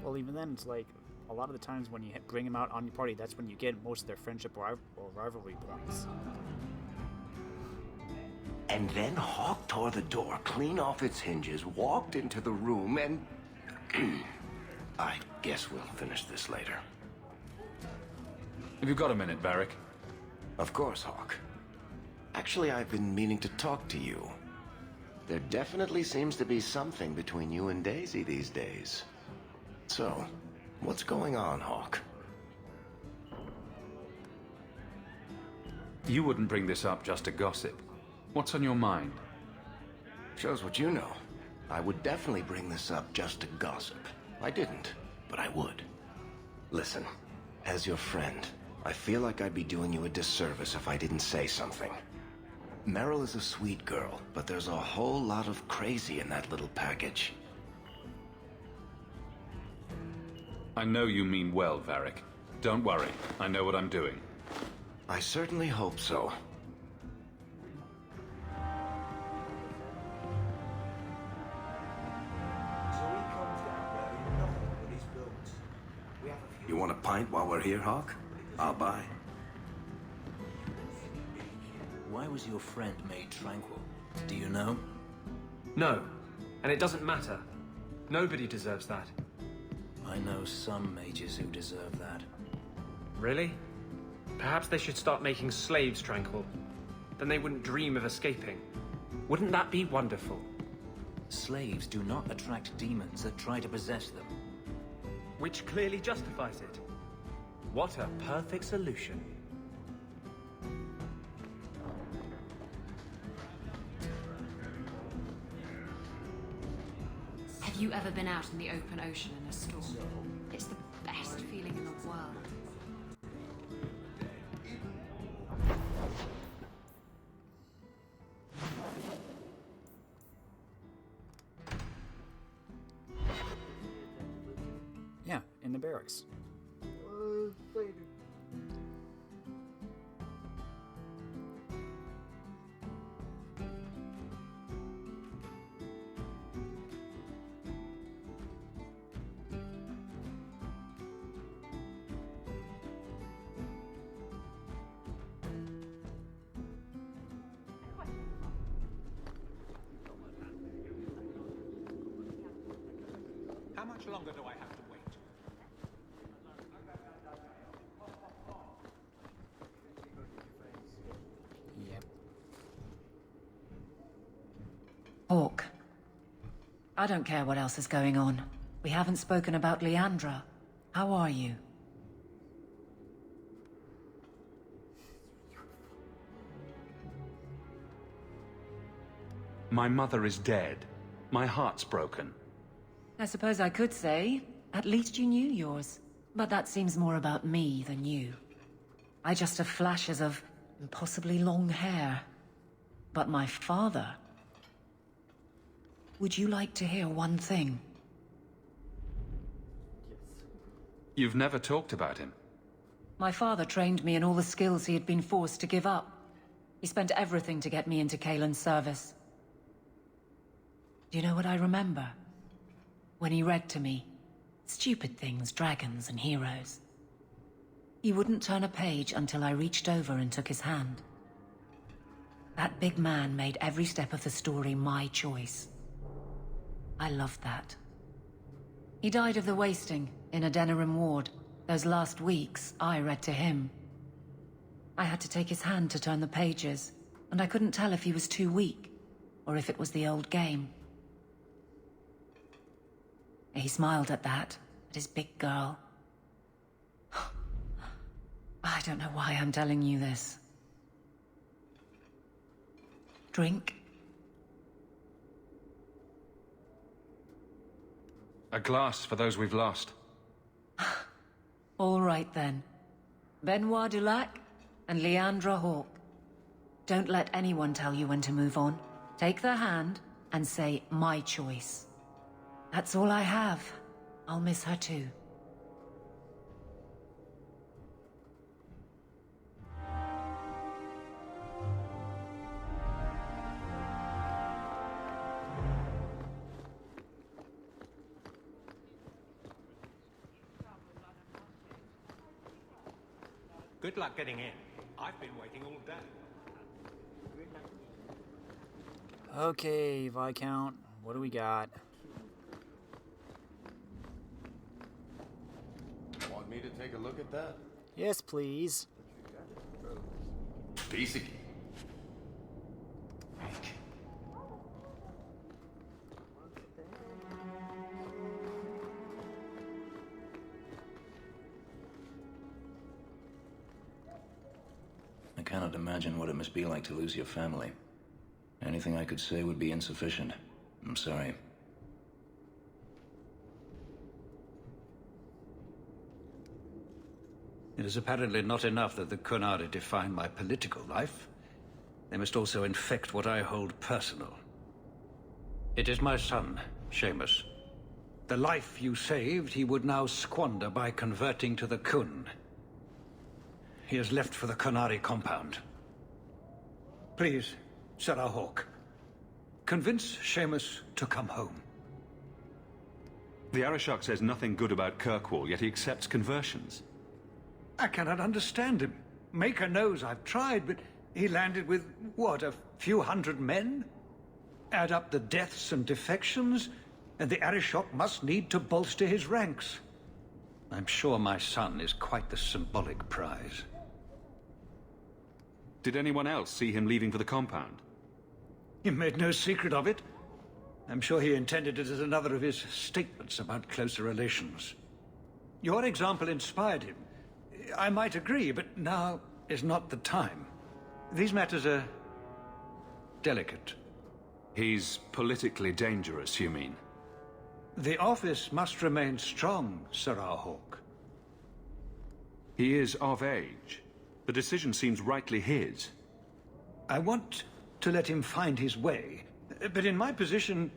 Well, even then, it's like a lot of the times when you bring them out on your party, that's when you get most of their friendship or rivalry points. And then Hawk tore the door clean off its hinges, walked into the room, and... I guess we'll finish this later. Have you got a minute, Varric? Of course, Hawk. Actually, I've been meaning to talk to you. There definitely seems to be something between you and Daisy these days. So, what's going on, Hawk? You wouldn't bring this up just to gossip. What's on your mind? Shows what you know. I would definitely bring this up just to gossip. I didn't, but I would. Listen, as your friend, I feel like I'd be doing you a disservice if I didn't say something. Meryl is a sweet girl, but there's a whole lot of crazy in that little package. I know you mean well, Varric. Don't worry, I know what I'm doing. I certainly hope so. You want a pint while we're here, Hawk? I'll buy. Why was your friend made tranquil? Do you know? No, and it doesn't matter. Nobody deserves that. I know some mages who deserve that. Really? Perhaps they should start making slaves tranquil. Then they wouldn't dream of escaping. Wouldn't that be wonderful? Slaves do not attract demons that try to possess them. Which clearly justifies it. What a perfect solution. Have you ever been out in the open ocean in a storm? It's the best feeling in the world. Yeah, in the barracks. Later. How much longer do I have to wait? Yep. Hawk. I don't care what else is going on. We haven't spoken about Leandra. How are you? My mother is dead. My heart's broken. I suppose I could say, at least you knew yours. But that seems more about me than you. I just have flashes of impossibly long hair. But my father... Would you like to hear one thing? You've never talked about him. My father trained me in all the skills he had been forced to give up. He spent everything to get me into Kaelin's service. Do you know what I remember? When he read to me, stupid things, dragons and heroes. He wouldn't turn a page until I reached over and took his hand. That big man made every step of the story my choice. I loved that. He died of the wasting in a Denerim ward. Those last weeks, I read to him. I had to take his hand to turn the pages, and I couldn't tell if he was too weak, or if it was the old game. He smiled at that, at his big girl. I don't know why I'm telling you this. Drink? A glass for those we've lost. All right then. Benoit Dulac and Leandra Hawk. Don't let anyone tell you when to move on. Take their hand and say, my choice. That's all I have. I'll miss her too. Good luck getting in. I've been waiting all day. Okay, Viscount, what do we got? Want me to take a look at that? Yes, please. Easy. I cannot imagine what it must be like to lose your family. Anything I could say would be insufficient. I'm sorry. It is apparently not enough that the qunari define my political life. They must also infect what I hold personal. It is my son, Seamus. The life you saved, he would now squander by converting to the Qun. He has left for the qunari compound. Please, Sarah Hawke, convince Seamus to come home. The Arishok says nothing good about Kirkwall, yet he accepts conversions. I cannot understand him. Maker knows I've tried, but he landed with, what, a few hundred men? Add up the deaths and defections, and the Arishok must need to bolster his ranks. I'm sure my son is quite the symbolic prize. Did anyone else see him leaving for the compound? He made no secret of it. I'm sure he intended it as another of his statements about closer relations. Your example inspired him. I might agree, but now is not the time. These matters are delicate. He's politically dangerous, you mean? The office must remain strong, Sarah Hawke. He is of age. The decision seems rightly his. I want to let him find his way, but in my position,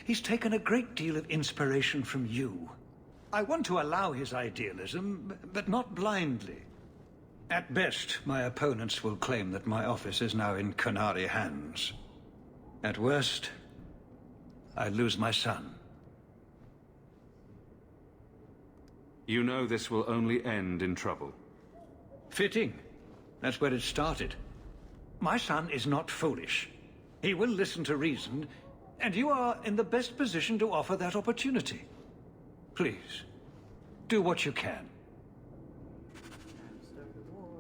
he's taken a great deal of inspiration from you. I want to allow his idealism, but not blindly. At best, my opponents will claim that my office is now in qunari hands. At worst, I lose my son. You know this will only end in trouble. Fitting. That's where it started. My son is not foolish. He will listen to reason, and you are in the best position to offer that opportunity. Please, do what you can.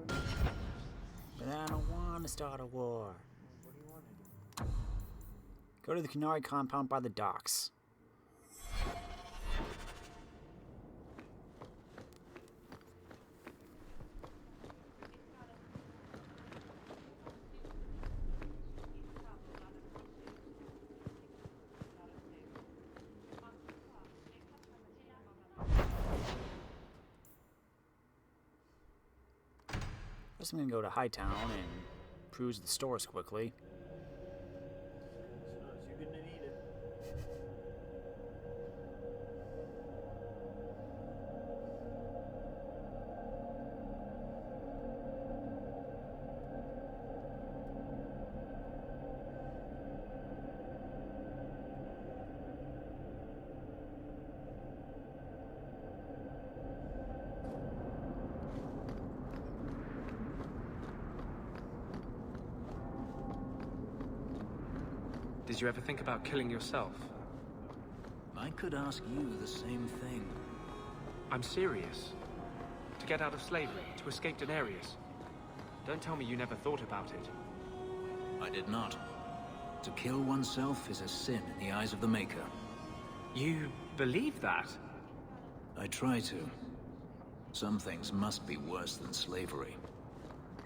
But I don't want to start a war. Go to the qunari compound by the docks. First I'm gonna go to Hightown and peruse the stores quickly. You're gonna need it. Did you ever think about killing yourself? I could ask you the same thing. I'm serious. To get out of slavery, to escape Denarius. Don't tell me you never thought about it. I did not. To kill oneself is a sin in the eyes of the Maker. You believe that? I try to. Some things must be worse than slavery.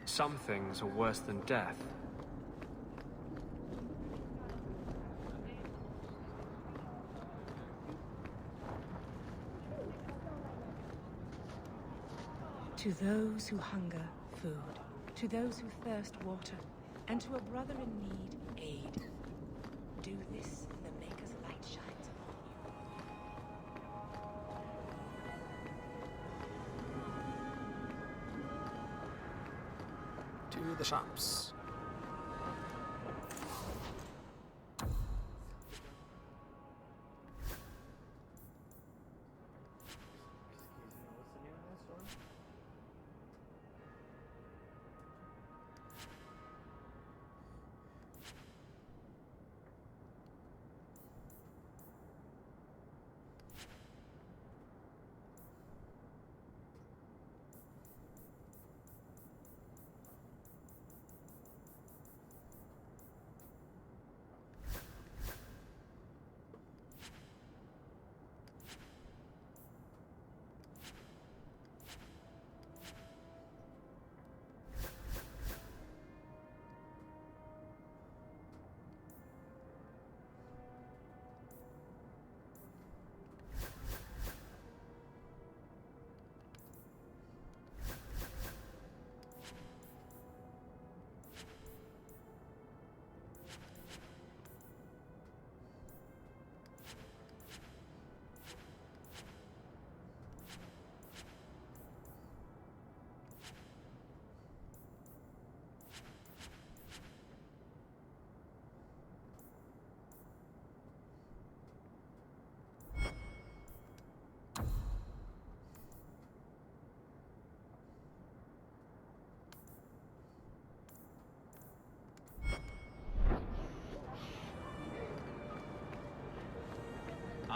Some things are worse than death. To those who hunger, food. To those who thirst, water. And to a brother in need, aid. Do this, and the Maker's light shines upon you. To the shops.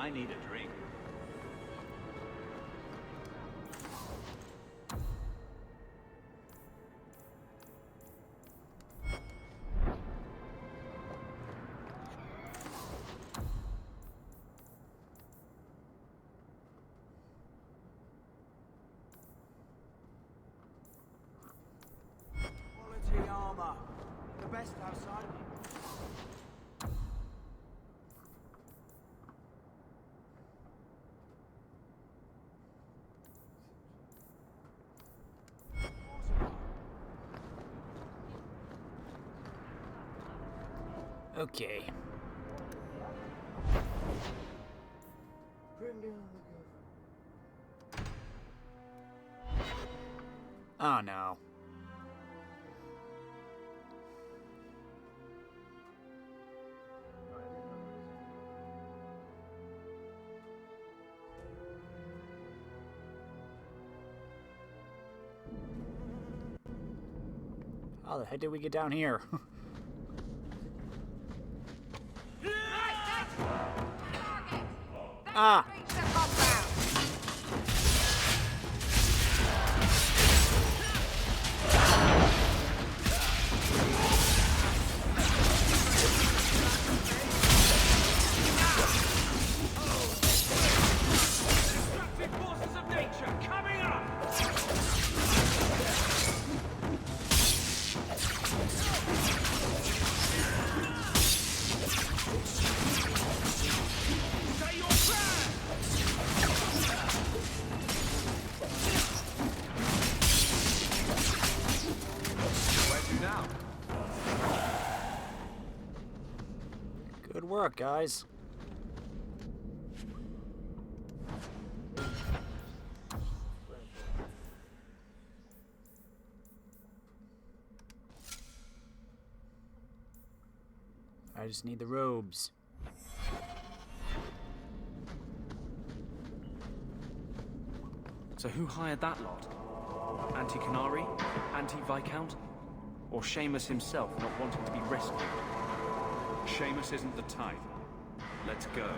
I need a drink. Quality armor. The best outside of you. Okay. Bring down the Oh no. How the heck did we get down here? Ah! Destructive forces of nature coming up! Say your prayer! Where to now? Good work, guys. I just need the robes. So who hired that lot? Anti-Qunari? Anti-Viscount? Or Seamus himself not wanting to be rescued? Seamus isn't the type. Let's go.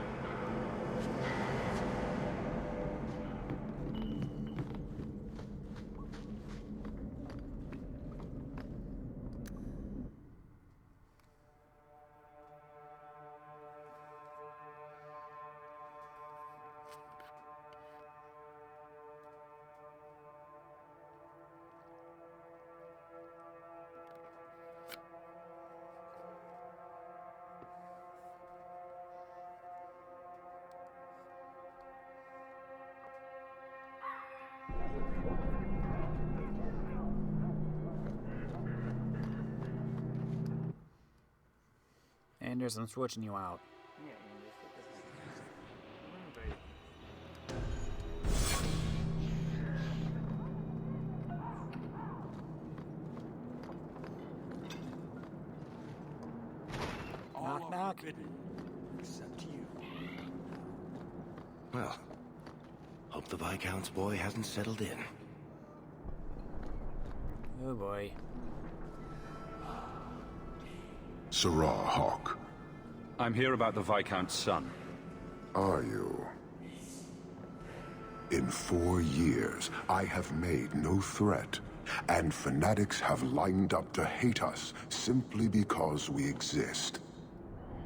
Anders, I'm switching you out. Yeah, Anders, look at that. Knock, knock. Except you. Well, hope the Viscount's boy hasn't settled in. Oh boy. Sirrah Hawk. I'm here about the Viscount's son. Are you? In 4 years, I have made no threat, and fanatics have lined up to hate us simply because we exist.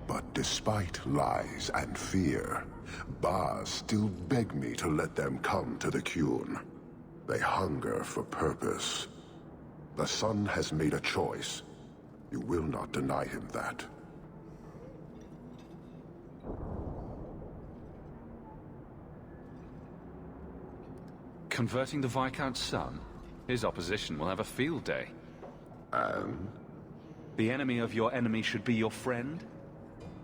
But despite lies and fear, Baz still beg me to let them come to the Qun. They hunger for purpose. The son has made a choice. You will not deny him that. Converting the Viscount's son? His opposition will have a field day. And? The enemy of your enemy should be your friend?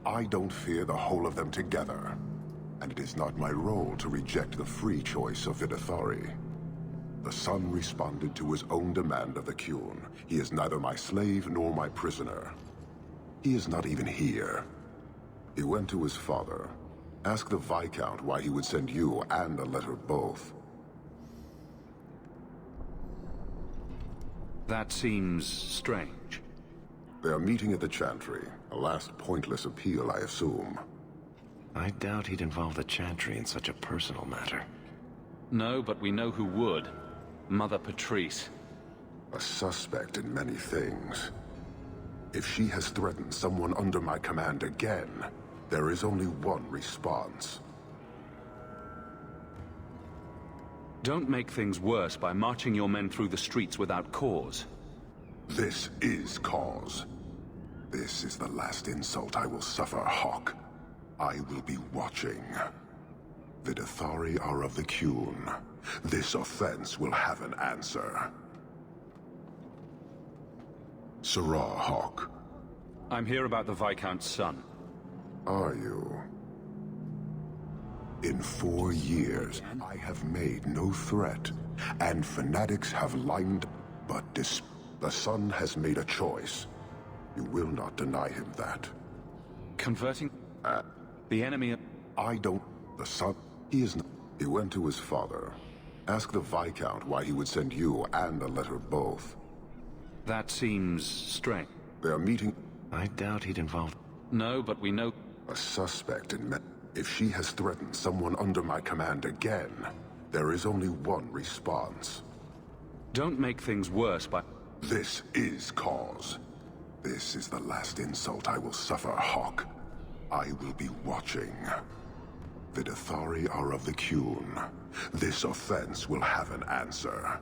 I don't fear the whole of them together. And it is not my role to reject the free choice of Vidithari. The son responded to his own demand of the Qun. He is neither my slave nor my prisoner. He is not even here. He went to his father. Ask the Viscount why he would send you and a letter both. That seems strange. They are meeting at the chantry. A last pointless appeal, I assume. I doubt he'd involve the chantry in such a personal matter. No, but we know who would. Mother Patrice. A suspect in many things. If she has threatened someone under my command again, there is only one response. Don't make things worse by marching your men through the streets without cause. This is cause. This is the last insult I will suffer, Hawk. I will be watching. The Dethari are of the Qun. This offense will have an answer. Sirrah, Hawk. I'm here about the Viscount's son. Are you? In 4 years, I have made no threat, and fanatics have lined... But the son has made a choice. You will not deny him that. Converting... the enemy... I don't... The son... He is not... He went to his father. Ask the Viscount why he would send you and a letter both. That seems strange. They are meeting... I doubt he'd involve... No, but we know... A suspect in... If she has threatened someone under my command again, there is only one response. Don't make things worse by... This is cause. This is the last insult I will suffer, Hawk. I will be watching. The Dethari are of the Qun. This offense will have an answer.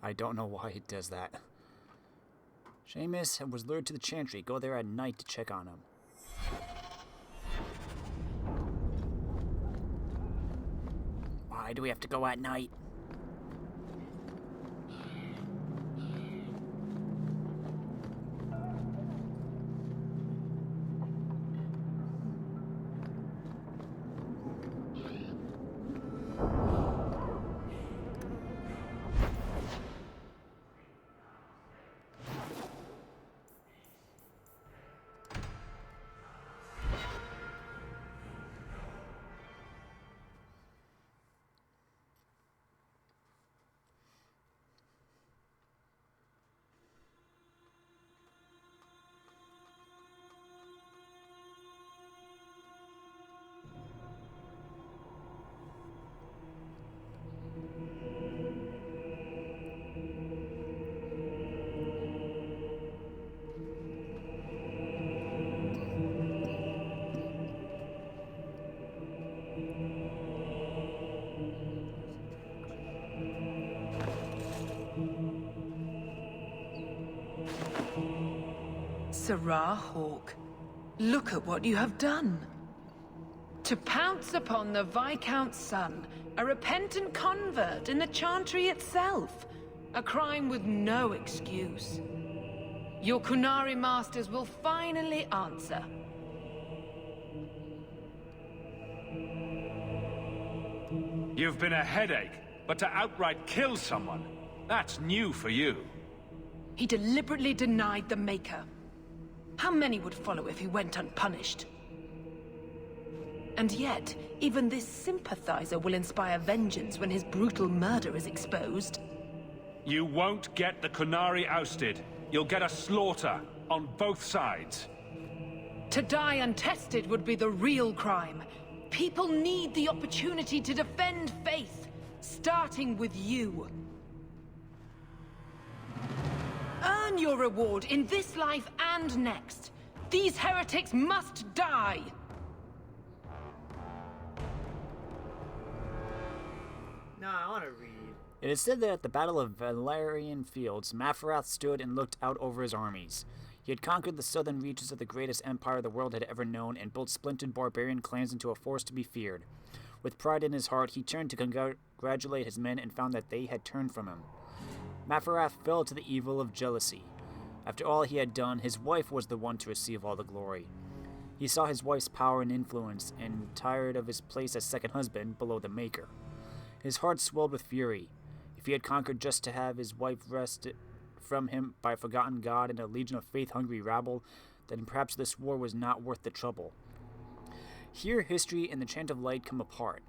I don't know why it does that. Seamus was lured to the chantry. Go there at night to check on him. Why do we have to go at night? Sirrah Hawk, look at what you have done. To pounce upon the Viscount's son, a repentant convert in the chantry itself, a crime with no excuse. Your qunari masters will finally answer. You've been a headache, but to outright kill someone, that's new for you. He deliberately denied the Maker. How many would follow if he went unpunished? And yet, even this sympathizer will inspire vengeance when his brutal murder is exposed. You won't get the qunari ousted. You'll get a slaughter on both sides. To die untested would be the real crime. People need the opportunity to defend faith, starting with you. Earn your reward in this life and next. These heretics must die! No, I want to read. It is said that at the Battle of Valerian Fields, Mafarath stood and looked out over his armies. He had conquered the southern reaches of the greatest empire the world had ever known and built splintered barbarian clans into a force to be feared. With pride in his heart, he turned to congratulate his men and found that they had turned from him. Mafarath fell to the evil of jealousy. After all he had done, his wife was the one to receive all the glory. He saw his wife's power and influence, and tired of his place as second husband below the Maker. His heart swelled with fury. If he had conquered just to have his wife wrested from him by a forgotten god and a legion of faith-hungry rabble, then perhaps this war was not worth the trouble. Here history and the Chant of Light come apart.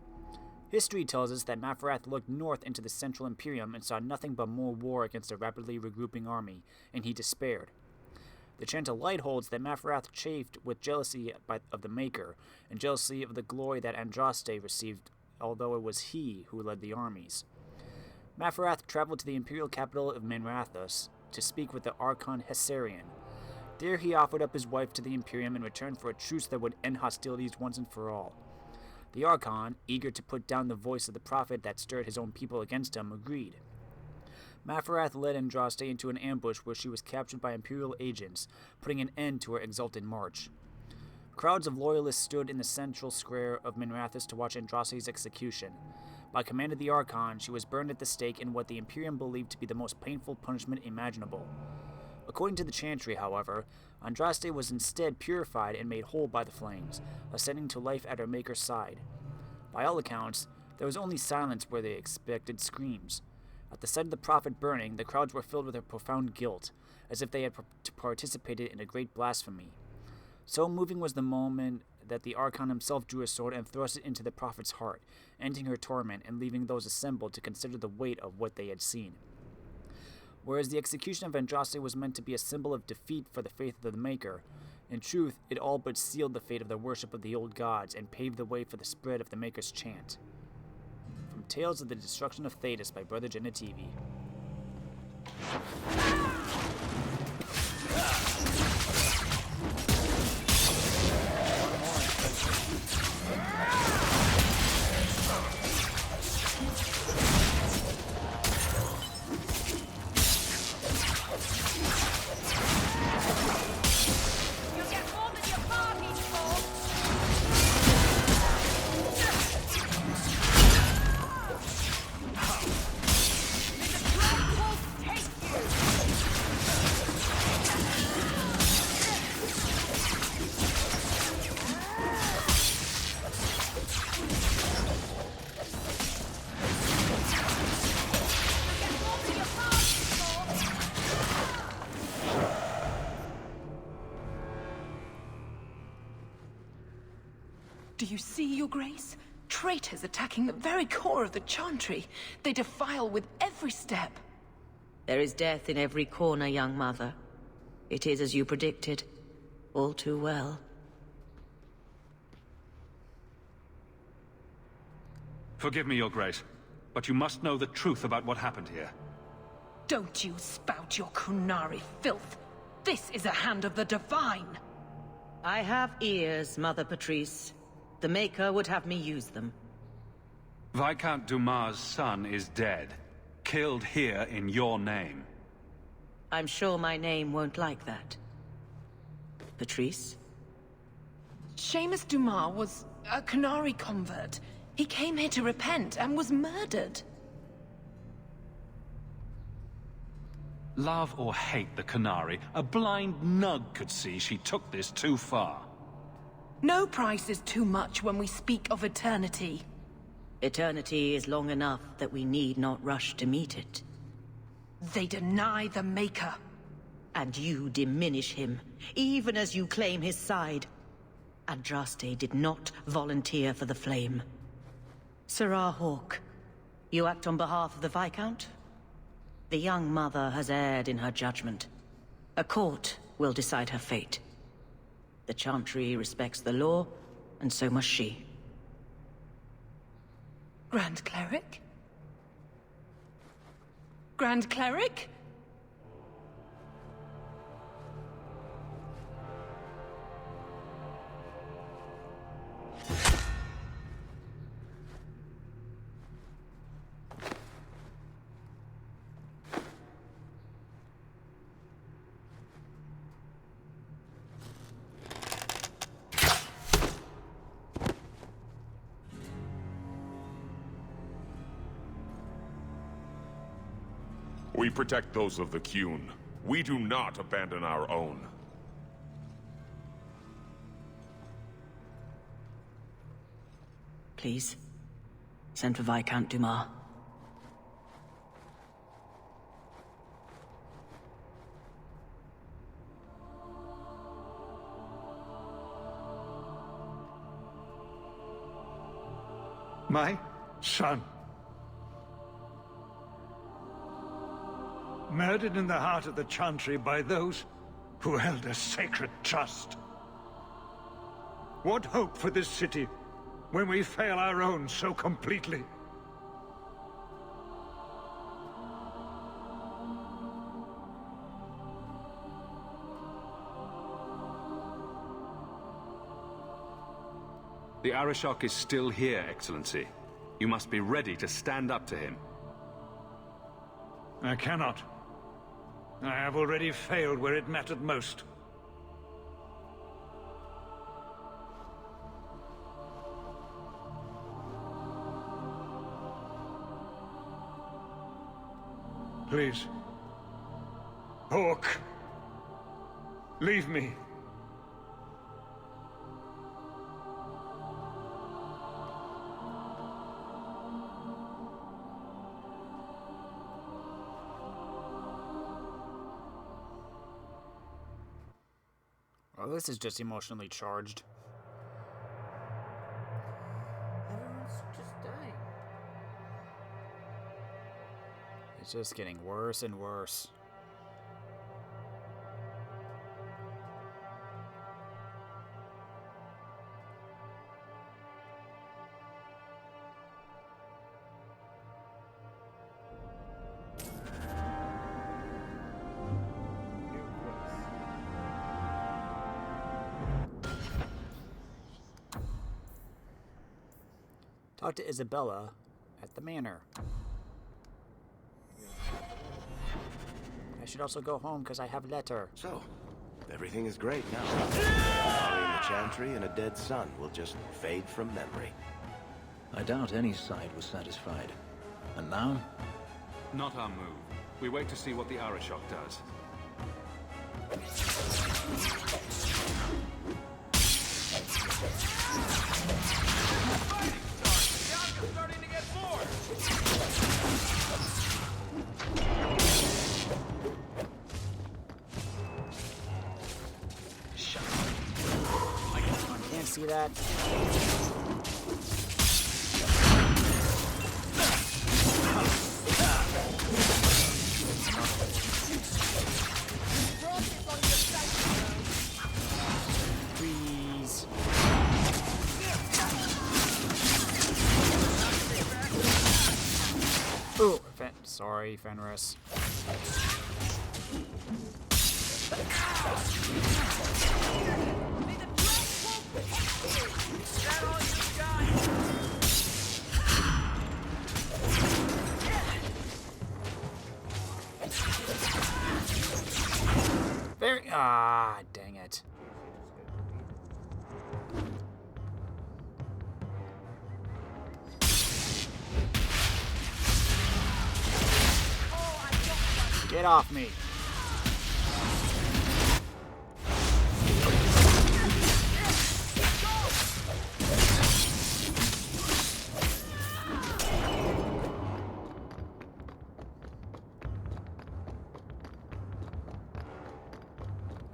History tells us that Mafarath looked north into the Central Imperium and saw nothing but more war against a rapidly regrouping army, and he despaired. The Chant of Light holds that Mafarath chafed with jealousy of the Maker, and jealousy of the glory that Andraste received, although it was he who led the armies. Mafarath traveled to the imperial capital of Minrathous to speak with the Archon Hessarian. There he offered up his wife to the Imperium in return for a truce that would end hostilities once and for all. The Archon, eager to put down the voice of the prophet that stirred his own people against him, agreed. Mafarath led Andraste into an ambush where she was captured by Imperial agents, putting an end to her exultant march. Crowds of loyalists stood in the central square of Minrathous to watch Andraste's execution. By command of the Archon, she was burned at the stake in what the Imperium believed to be the most painful punishment imaginable. According to the Chantry, however, Andraste was instead purified and made whole by the flames, ascending to life at her maker's side. By all accounts, there was only silence where they expected screams. At the sight of the prophet burning, the crowds were filled with a profound guilt, as if they had participated in a great blasphemy. So moving was the moment that the Archon himself drew a sword and thrust it into the prophet's heart, ending her torment and leaving those assembled to consider the weight of what they had seen. Whereas the execution of Andraste was meant to be a symbol of defeat for the faith of the Maker, in truth, it all but sealed the fate of the worship of the old gods and paved the way for the spread of the Maker's chant. From Tales of the Destruction of Thedas by Brother Genetivi. Do you see, Your Grace? Traitors attacking the very core of the Chantry. They defile with every step. There is death in every corner, young mother. It is as you predicted. All too well. Forgive me, Your Grace, but you must know the truth about what happened here. Don't you spout your qunari filth. This is a hand of the Divine. I have ears, Mother Patrice. The Maker would have me use them. Viscount Dumas' son is dead. Killed here in your name. I'm sure my name won't like that. Patrice? Seamus Dumas was a qunari convert. He came here to repent and was murdered. Love or hate the qunari, a blind nug could see she took this too far. No price is too much when we speak of eternity. Eternity is long enough that we need not rush to meet it. They deny the Maker. And you diminish him, even as you claim his side. Andraste did not volunteer for the flame. Sirrah Hawke, you act on behalf of the Viscount? The young mother has erred in her judgment. A court will decide her fate. The Chantry respects the law, and so must she. Grand Cleric? Grand Cleric? We protect those of the Qun. We do not abandon our own. Please, send for Viscount Dumas. My son. Murdered in the heart of the Chantry by those who held a sacred trust. What hope for this city when we fail our own so completely? The Arishok is still here, Excellency. You must be ready to stand up to him. I cannot. I have already failed where it mattered most. Please. Hawk. Leave me. Well, this is just emotionally charged. Everyone's just dying. It's just getting worse and worse. Talk to Isabella at the manor. I should also go home because I have a letter. So, everything is great now. Following the Chantry and a dead son will just fade from memory. I doubt any side was satisfied. And now? Not our move. We wait to see what the Arishok does. Starting to get bored. Shut up. I can't see that. Please. Ooh, sorry, Fenris. Dang it. Get off me.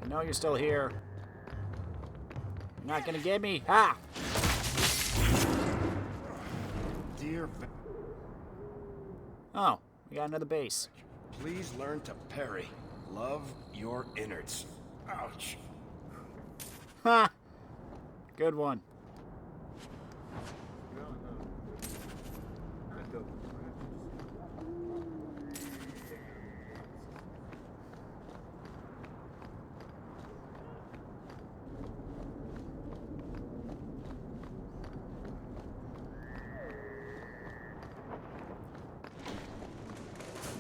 I know you're still here. You're not gonna get me. Ah! Dear... Oh, we got another base. Please learn to parry. Love your innards. Ouch. Ha! Good one.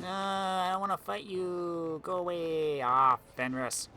I don't want to fight you. Go away. Ah, Fenris.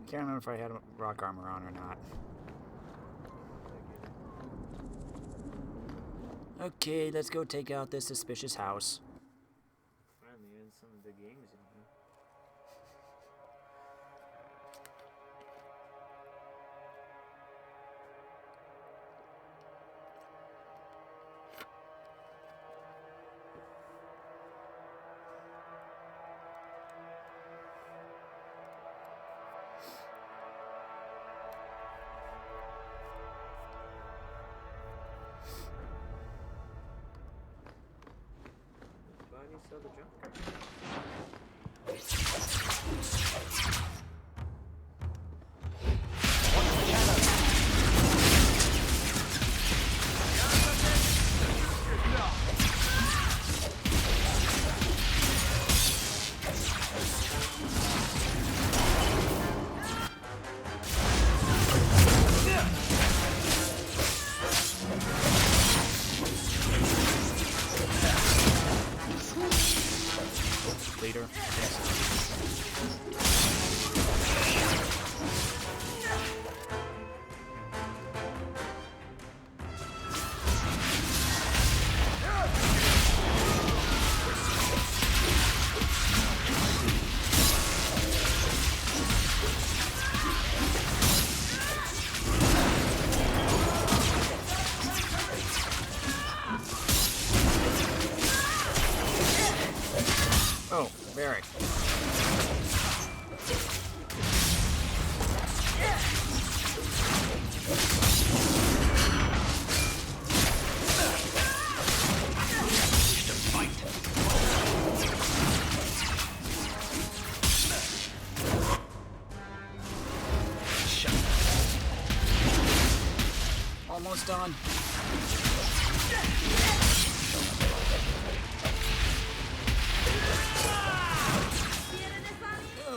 Can't remember if I had rock armor on or not. Okay, let's go take out this suspicious house. Finally, in some of the games in here. Why do you sell the junk? Later. Oh, very. Almost done.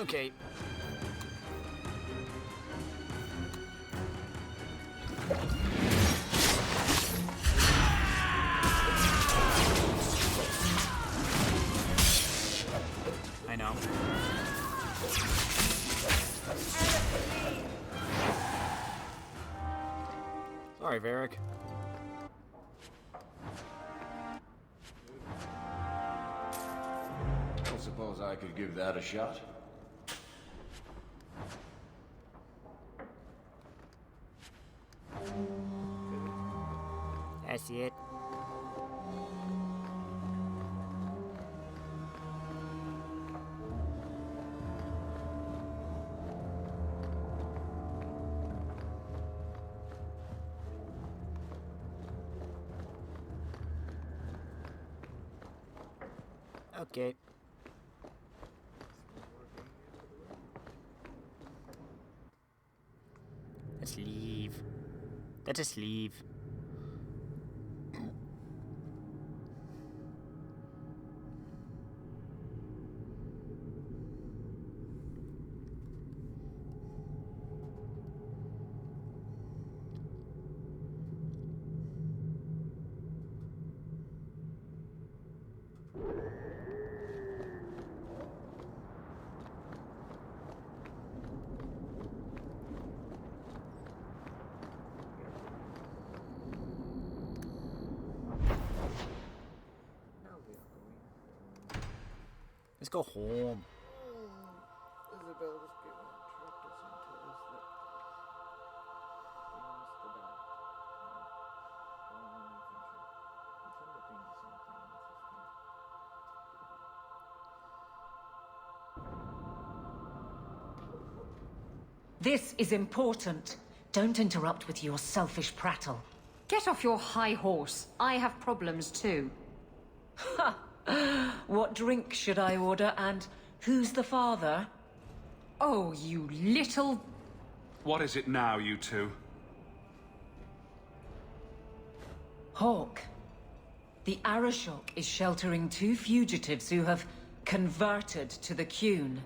Okay. I know. Sorry, Varric. I suppose I could give that a shot. That's it. Okay. Let's leave. Let's just leave. Let's go home. Isabel was given tricked us and told us that he wants to die. Go on an adventure. I'm trying to think of something interesting. This is important. Don't interrupt with your selfish prattle. Get off your high horse. I have problems too. Ha! What drink should I order, and who's the father? Oh, you little... What is it now, you two? Hawk. The Arashok is sheltering 2 fugitives who have converted to the Qun.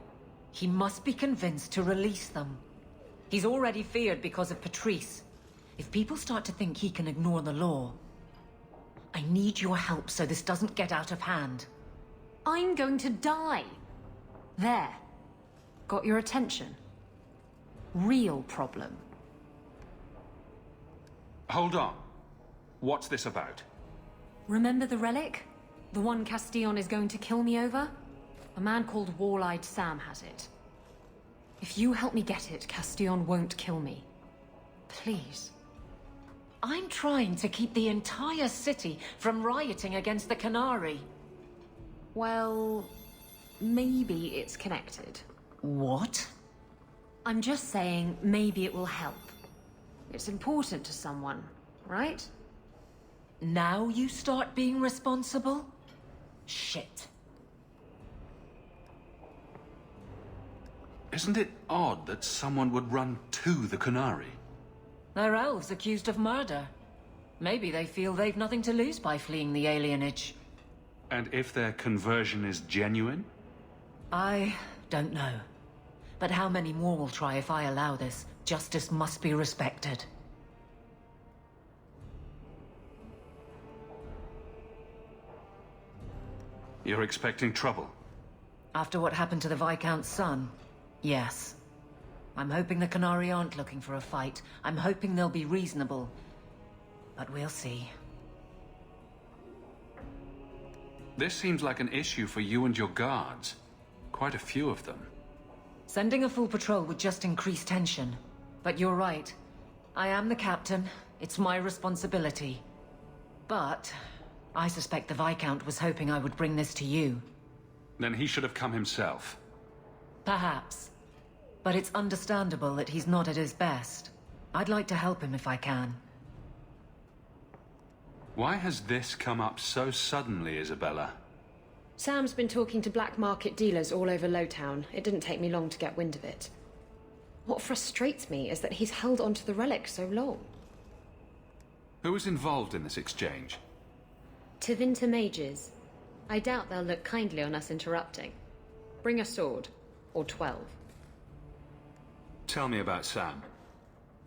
He must be convinced to release them. He's already feared because of Patrice. If people start to think he can ignore the law, I need your help so this doesn't get out of hand. I'm going to die. There. Got your attention? real problem. Hold on. What's this about? Remember the relic? The one Castillon is going to kill me over? A man called Wall-Eyed Sam has it. If you help me get it, Castillon won't kill me. Please. I'm trying to keep the entire city from rioting against the qunari. Well, maybe it's connected. What? I'm just saying maybe it will help. It's important to someone, right? Now you start being responsible? Shit. Isn't it odd that someone would run to the qunari? They're elves accused of murder. Maybe they feel they've nothing to lose by fleeing the alienage. And if their conversion is genuine? I don't know. But how many more will try if I allow this? Justice must be respected. You're expecting trouble? After what happened to the Viscount's son, yes. I'm hoping the qunari aren't looking for a fight. I'm hoping they'll be reasonable. But we'll see. This seems like an issue for you and your guards. Quite a few of them. Sending a full patrol would just increase tension. But you're right. I am the captain. It's my responsibility. But I suspect the Viscount was hoping I would bring this to you. Then he should have come himself. Perhaps. But it's understandable that he's not at his best. I'd like to help him if I can. Why has this come up so suddenly, Isabella? Sam's been talking to black market dealers all over Lowtown. It didn't take me long to get wind of it. What frustrates me is that he's held onto the relic so long. Who was involved in this exchange? Tevinter mages. I doubt they'll look kindly on us interrupting. Bring a sword. Or 12. Tell me about Sam.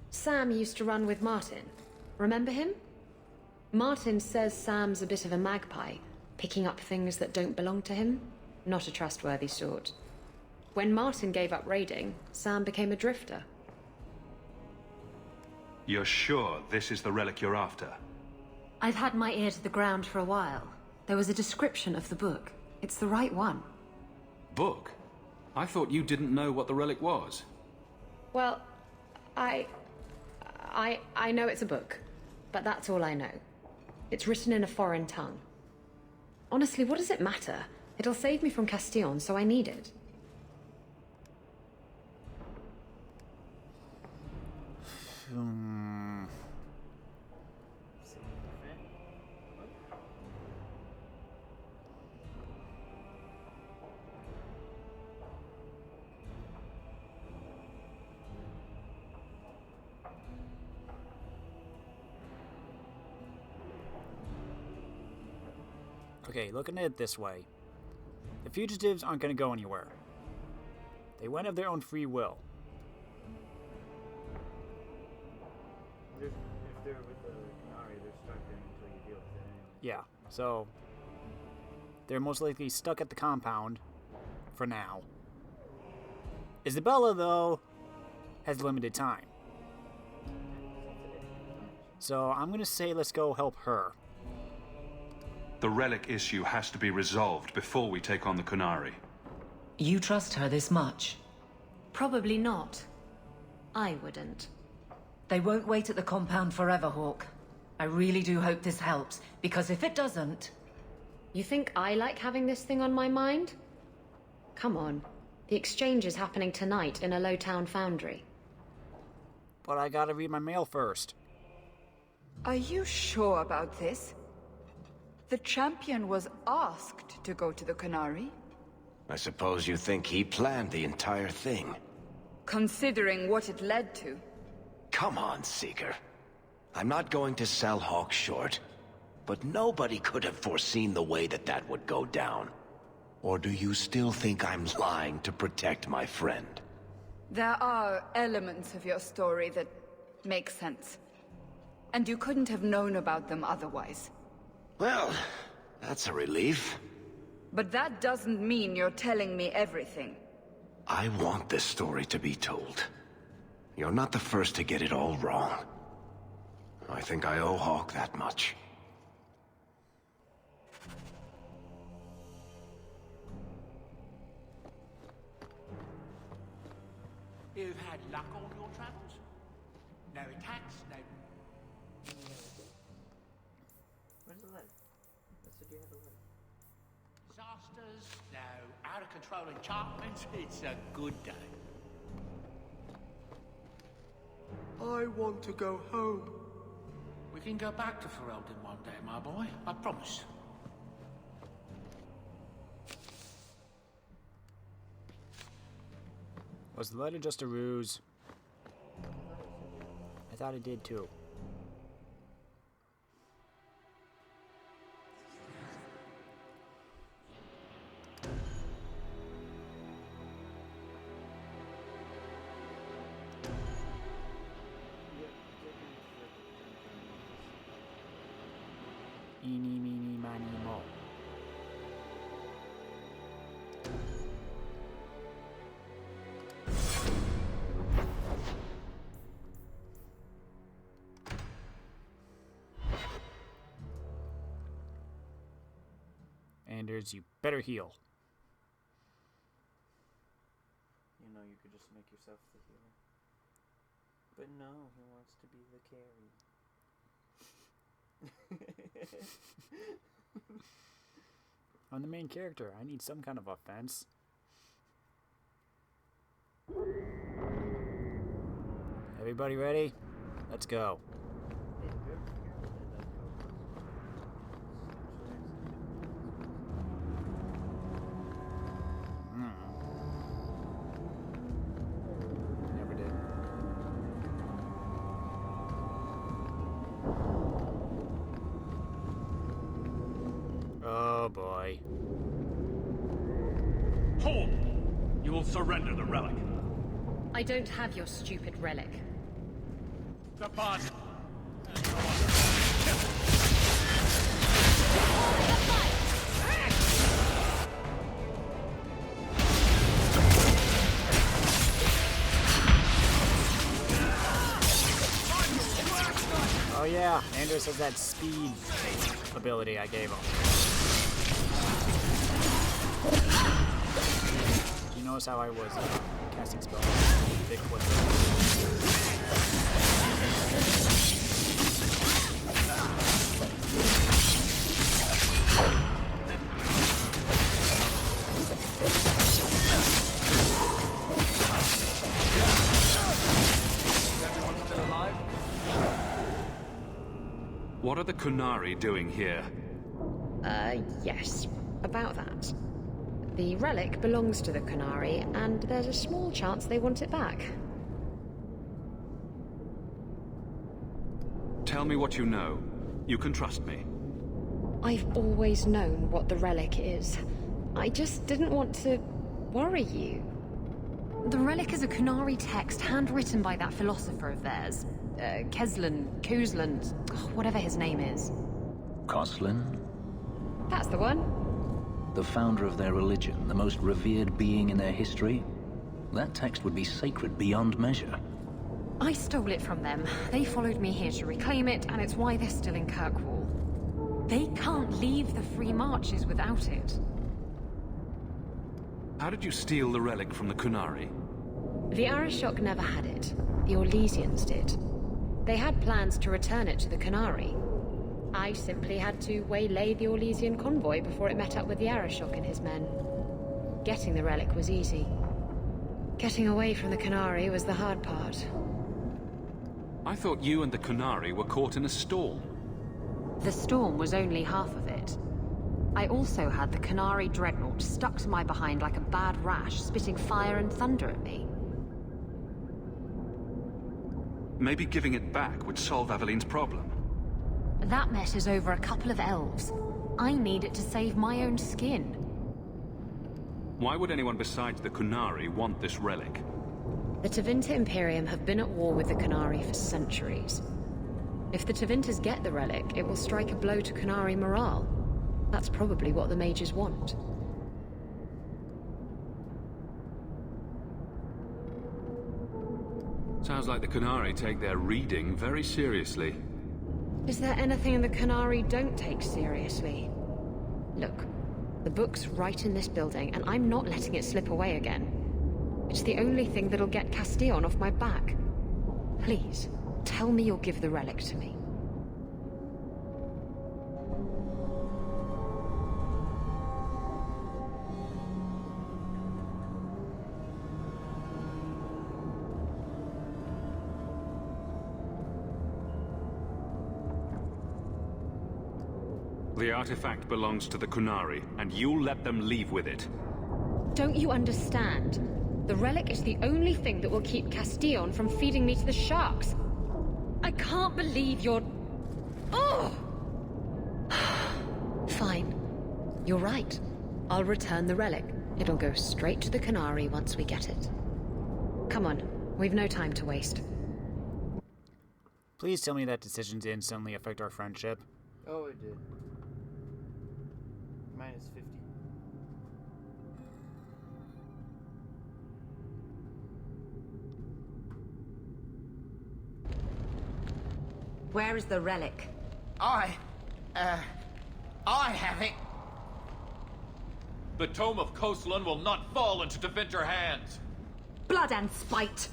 Sam used to run with Martin. Remember him? Martin says Sam's a bit of a magpie, picking up things that don't belong to him. Not a trustworthy sort. When Martin gave up raiding, Sam became a drifter. You're sure this is the relic you're after? I've had my ear to the ground for a while. There was a description of the book. It's the right one. Book? I thought you didn't know what the relic was. Well, I know it's a book, but that's all I know. It's written in a foreign tongue. Honestly, what does it matter? It'll save me from Castillon, so I need it. Okay, looking at it this way. The fugitives aren't going to go anywhere. They went of their own free will. If they're with the qunari, they're stuck there until you deal with it anyway. Yeah, so they're most likely stuck at the compound for now. Isabella, though, has limited time. So I'm going to say let's go help her. The relic issue has to be resolved before we take on the qunari. You trust her this much? Probably not. I wouldn't. They won't wait at the compound forever, Hawk. I really do hope this helps, because if it doesn't... You think I like having this thing on my mind? Come on. The exchange is happening tonight in a Lowtown foundry. But I gotta read my mail first. Are you sure about this? The champion was asked to go to the qunari. I suppose you think he planned the entire thing. Considering what it led to. Come on, Seeker. I'm not going to sell Hawk short, but nobody could have foreseen the way that would go down. Or do you still think I'm lying to protect my friend? There are elements of your story that make sense. And you couldn't have known about them otherwise. Well, that's a relief. But that doesn't mean you're telling me everything. I want this story to be told. You're not the first to get it all wrong. I think I owe Hawk that much. You've had luck on your travels? No attacks, no... Where's the letter? I said you had a letter. Disasters, no out-of-control enchantments. It's a good day. I want to go home. We can go back to Ferelden one day, my boy. I promise. Was the letter just a ruse? I thought it did too. Eeny, meeny, miny, mo. Anders, you better heal. You know, you could just make yourself the healer. But no, he wants to be the carry. I'm the main character. I need some kind of offense. Everybody ready? Let's go. Never did. Oh boy. Hold! You will surrender the relic. I don't have your stupid relic. The body. Oh yeah, Anders has that speed ability I gave him. You notice how I was casting spells? Big quick. What are the Qunari doing here? Yes. About that. The relic belongs to the Qunari, and there's a small chance they want it back. Tell me what you know. You can trust me. I've always known what the relic is. I just didn't want to worry you. The relic is a Qunari text handwritten by that philosopher of theirs. Kuzlan, whatever his name is. Koslin? That's the one. The founder of their religion, the most revered being in their history? That text would be sacred beyond measure. I stole it from them. They followed me here to reclaim it, and it's why they're still in Kirkwall. They can't leave the Free Marches without it. How did you steal the relic from the Qunari? The Arishok never had it. The Orlesians did. They had plans to return it to the Qunari. I simply had to waylay the Orlesian convoy before it met up with the Arishok and his men. Getting the relic was easy. Getting away from the Qunari was the hard part. I thought you and the Qunari were caught in a storm. The storm was only half of it. I also had the Qunari dreadnought stuck to my behind like a bad rash, spitting fire and thunder at me. Maybe giving it back would solve Aveline's problem. That mess is over a couple of elves. I need it to save my own skin. Why would anyone besides the Qunari want this relic? The Tevinter Imperium have been at war with the Qunari for centuries. If the Tevinters get the relic, it will strike a blow to Qunari morale. That's probably what the mages want. Sounds like the qunari take their reading very seriously. Is there anything in the qunari don't take seriously? Look, the book's right in this building, and I'm not letting it slip away again. It's the only thing that'll get Castillon off my back. Please, tell me you'll give the relic to me. The artifact belongs to the qunari, and you'll let them leave with it. Don't you understand? The relic is the only thing that will keep Castillon from feeding me to the sharks. I can't believe you're... Oh! Fine. You're right. I'll return the relic. It'll go straight to the qunari once we get it. Come on, we've no time to waste. Please tell me that decision didn't suddenly affect our friendship. Oh, it did. Minus 50. Where is the relic? I have it. The Tome of Coastland will not fall into defender hands. Blood and spite.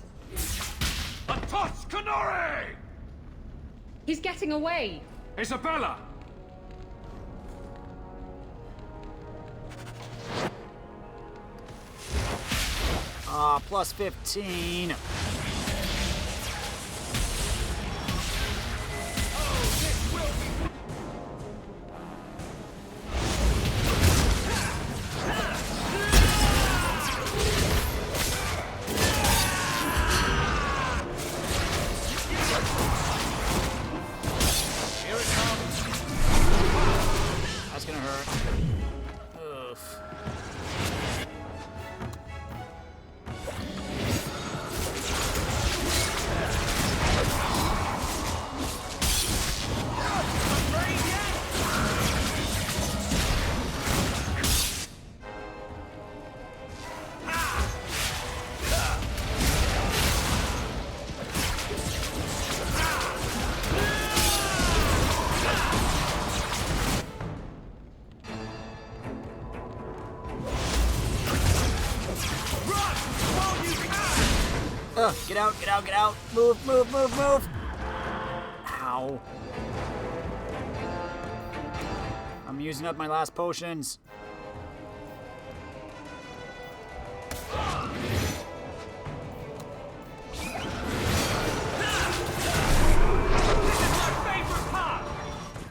A toss, qunari! He's getting away! Isabella! Plus 15. That's gonna hurt. Oof. Get out, get out, get out. Move, move, move, move. Ow. I'm using up my last potions.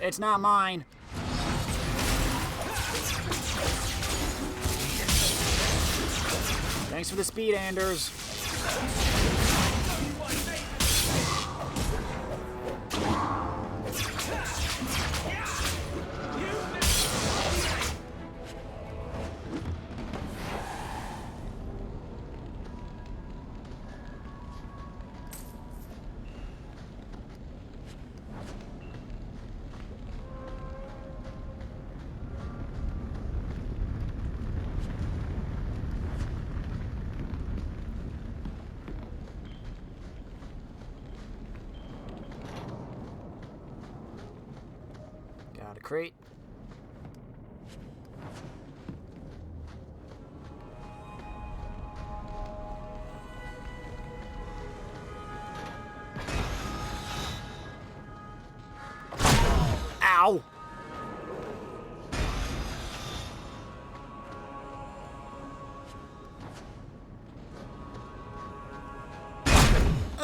It's not mine. Thanks for the speed, Anders. Got a crate. Ow!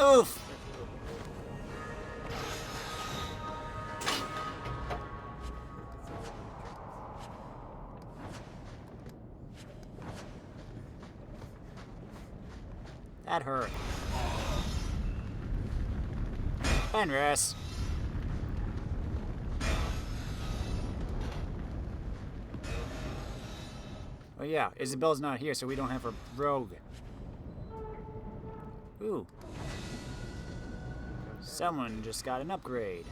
Oof! That hurt. Fenris. Oh yeah, Isabel's not here, so we don't have her rogue. Ooh. Someone just got an upgrade.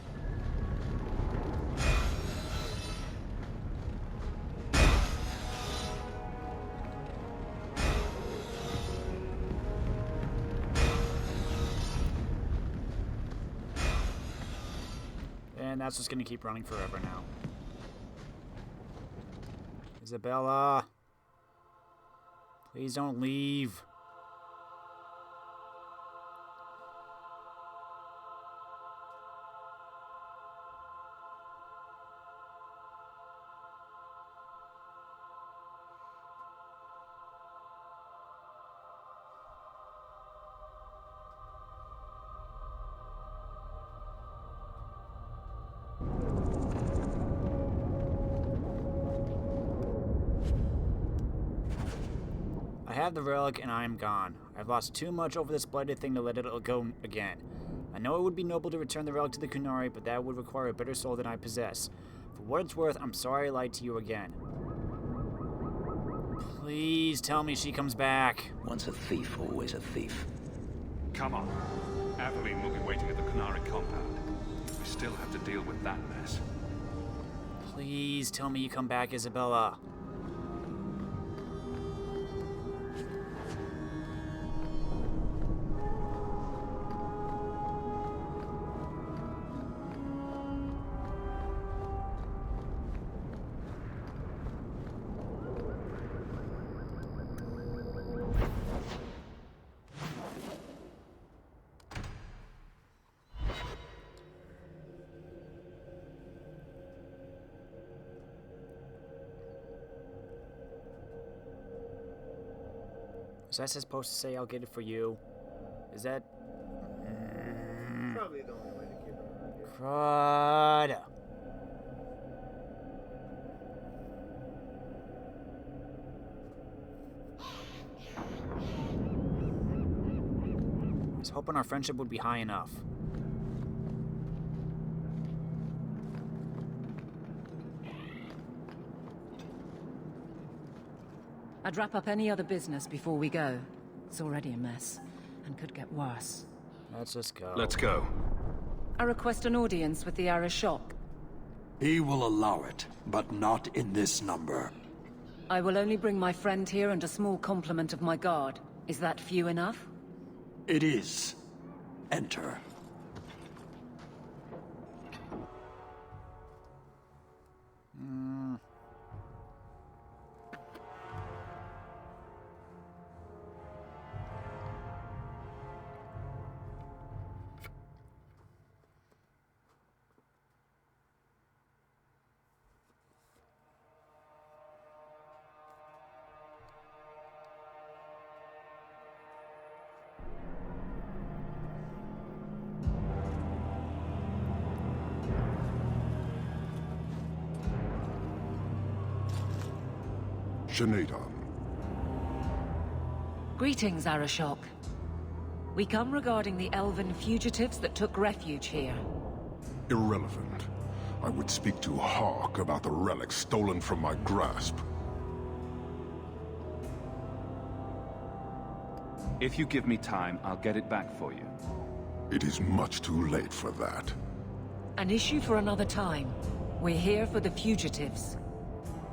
And that's just gonna keep running forever now. Isabella! Please don't leave. I have the relic and I am gone. I've lost too much over this blighted thing to let it go again. I know it would be noble to return the relic to the qunari, but that would require a better soul than I possess. For what it's worth, I'm sorry I lied to you again. Please tell me she comes back. Once a thief, always a thief. Come on. Aveline will be waiting at the qunari compound. We still have to deal with that mess. Please tell me you come back, Isabella. Was I supposed to say I'll get it for you? Is that... Probably the only way to keep it around here. Crud. I was hoping our friendship would be high enough. I'd wrap up any other business before we go. It's already a mess, and could get worse. Let's just go. Let's go. I request an audience with the Arishok. He will allow it, but not in this number. I will only bring my friend here and a small complement of my guard. Is that few enough? It is. Enter. Shanadan. Greetings, Arishok. We come regarding the elven fugitives that took refuge here. Irrelevant. I would speak to Hawk about the relic stolen from my grasp. If you give me time, I'll get it back for you. It is much too late for that. An issue for another time. We're here for the fugitives.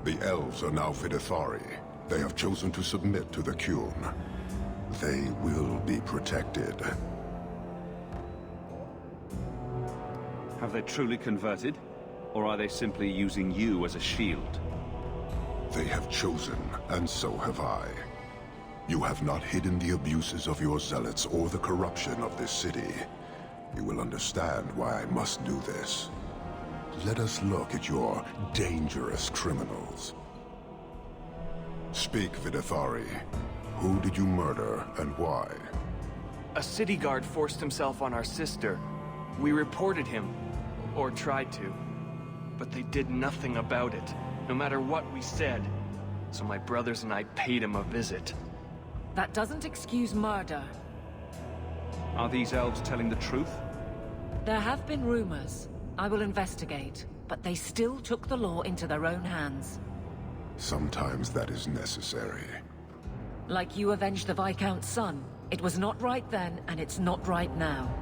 The elves are now Vidithari. They have chosen to submit to the Qun. They will be protected. Have they truly converted? Or are they simply using you as a shield? They have chosen, and so have I. You have not hidden the abuses of your zealots or the corruption of this city. You will understand why I must do this. Let us look at your dangerous criminals. Speak, Vidithari. Who did you murder, and why? A city guard forced himself on our sister. We reported him, or tried to, but they did nothing about it, no matter what we said. So my brothers and I paid him a visit. That doesn't excuse murder. Are these elves telling the truth? There have been rumors. I will investigate, but they still took the law into their own hands. Sometimes that is necessary. Like you avenged the Viscount's son. It was not right then, and it's not right now.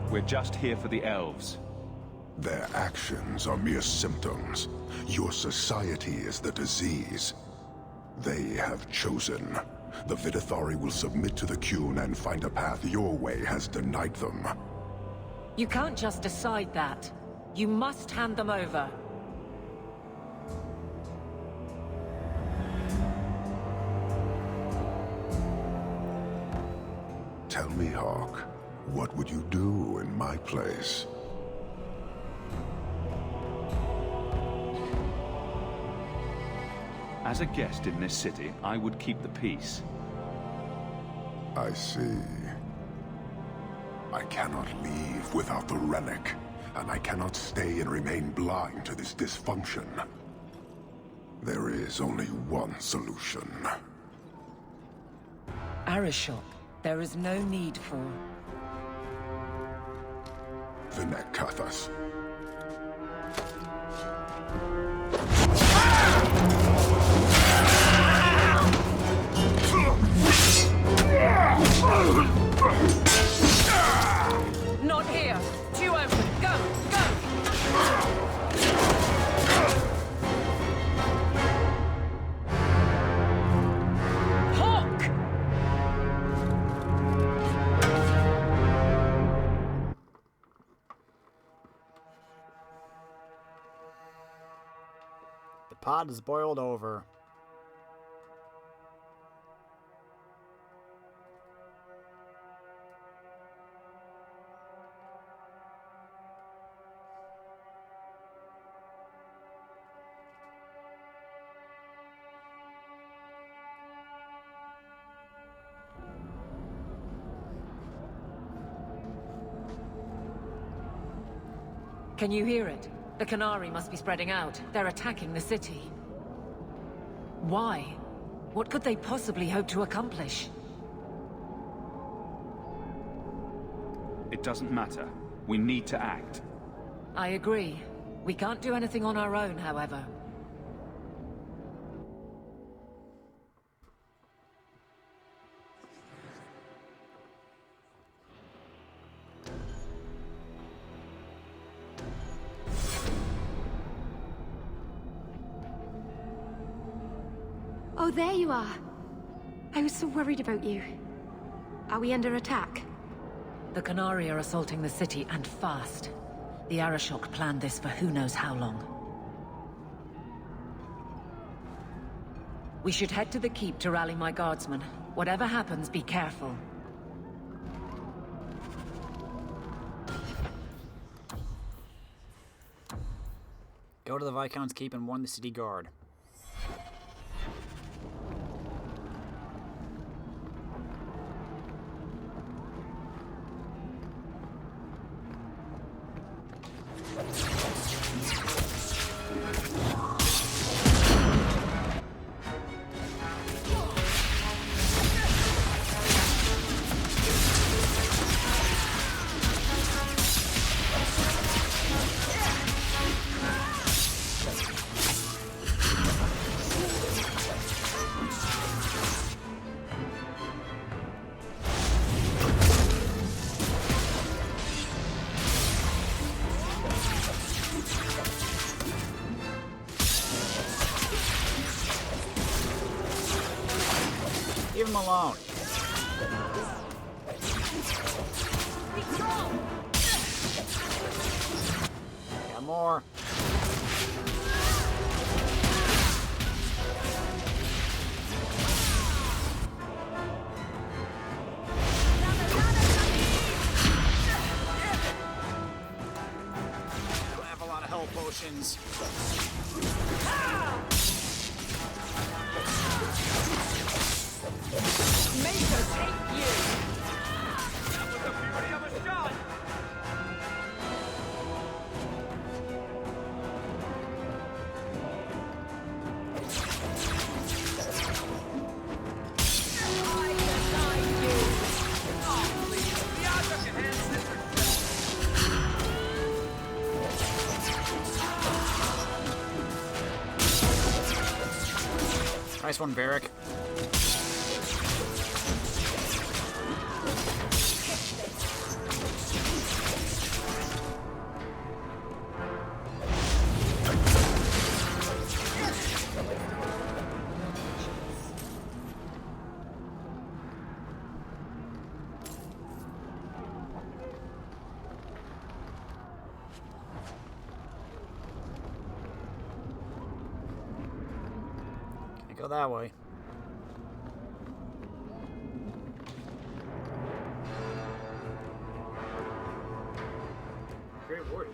We're just here for the elves. Their actions are mere symptoms. Your society is the disease. They have chosen. the Vidithari will submit to the Qun and find a path your way has denied them. You can't just decide that. You must hand them over. Tell me, Hawk, what would you do in my place? As a guest in this city, I would keep the peace. I see. I cannot leave without the relic, and I cannot stay and remain blind to this dysfunction. There is only one solution. Arishok, there is no need for... Vinek Kathas. Not here! Two open! Go! Go! Hawk! The pot is boiled over. Can you hear it? The Qunari must be spreading out. They're attacking the city. Why? What could they possibly hope to accomplish? It doesn't matter. We need to act. I agree. We can't do anything on our own, however. Oh, there you are. I was so worried about you. Are we under attack? The Qunari are assaulting the city, and fast. The Arishok planned this for who knows how long. We should head to the keep to rally my guardsmen. Whatever happens, be careful. Go to the Viscount's keep and warn the city guard. Leave him alone. Got more. Don't have a lot of health potions. Maker, take you! That was the beauty of a shot! I deny you! Oh, please, the odds of your hands, sister. Nice one, Varric. Go that way. Great warrior.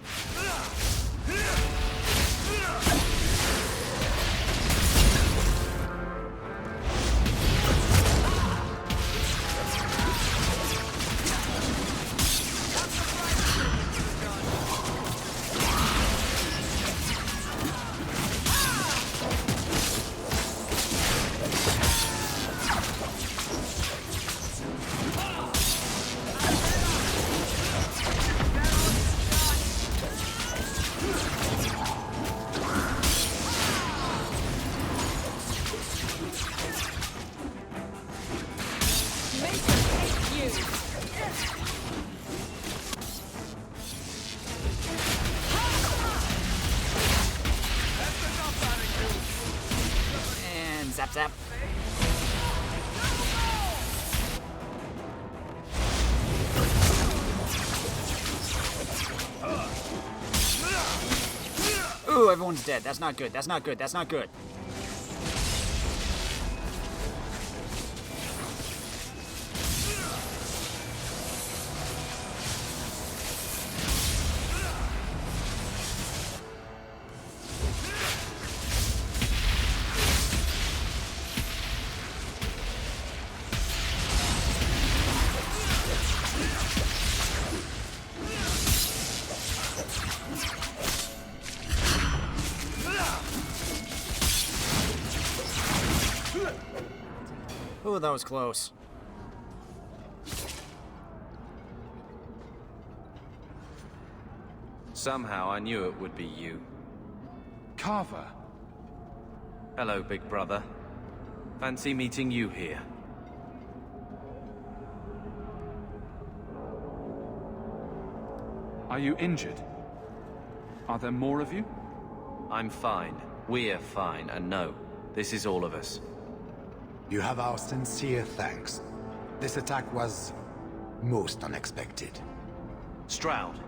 And zap zap. Ooh, everyone's dead. That's not good. That's not good. That's not good. Ooh, that was close. Somehow I knew it would be you. Carver. Hello, big brother. Fancy meeting you here. Are you injured? Are there more of you? I'm fine. We're fine, and no, this is all of us. You have our sincere thanks. This attack was most unexpected. Stroud,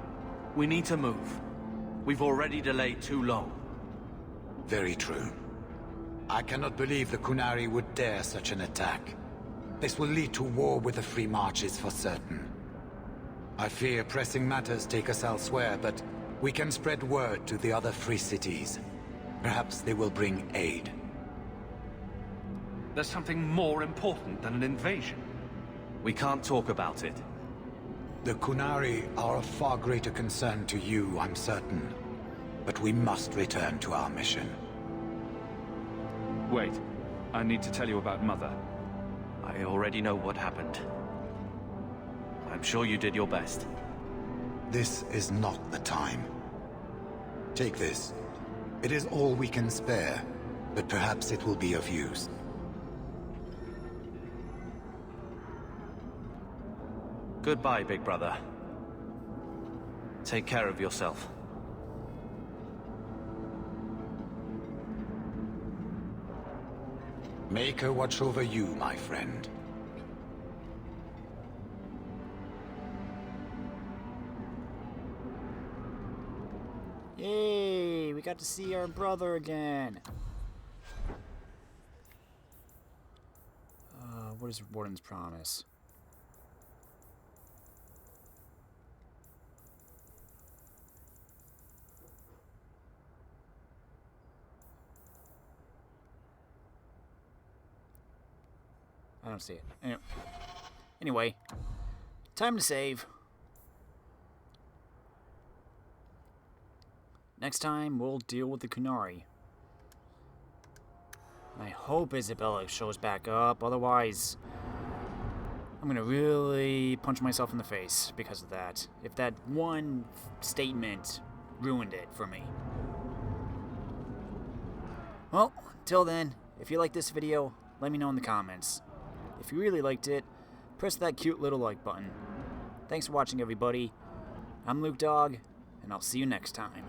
we need to move. We've already delayed too long. Very true. I cannot believe the Qunari would dare such an attack. This will lead to war with the Free Marches for certain. I fear pressing matters take us elsewhere, but we can spread word to the other free cities. Perhaps they will bring aid. There's something more important than an invasion. We can't talk about it. The Qunari are of far greater concern to you, I'm certain. But we must return to our mission. Wait. I need to tell you about Mother. I already know what happened. I'm sure you did your best. This is not the time. Take this. It is all we can spare, but perhaps it will be of use. Goodbye, big brother. Take care of yourself. Make her watch over you, my friend. Yay! We got to see our brother again. What is Warden's promise? I don't see it. Anyway, time to save. Next time, we'll deal with the Qunari. I hope Isabella shows back up, otherwise I'm gonna really punch myself in the face because of that. If that one statement ruined it for me. Well, till then, if you like this video, let me know in the comments. If you really liked it, press that cute little like button. Thanks for watching, everybody. I'm Luke Dog, and I'll see you next time.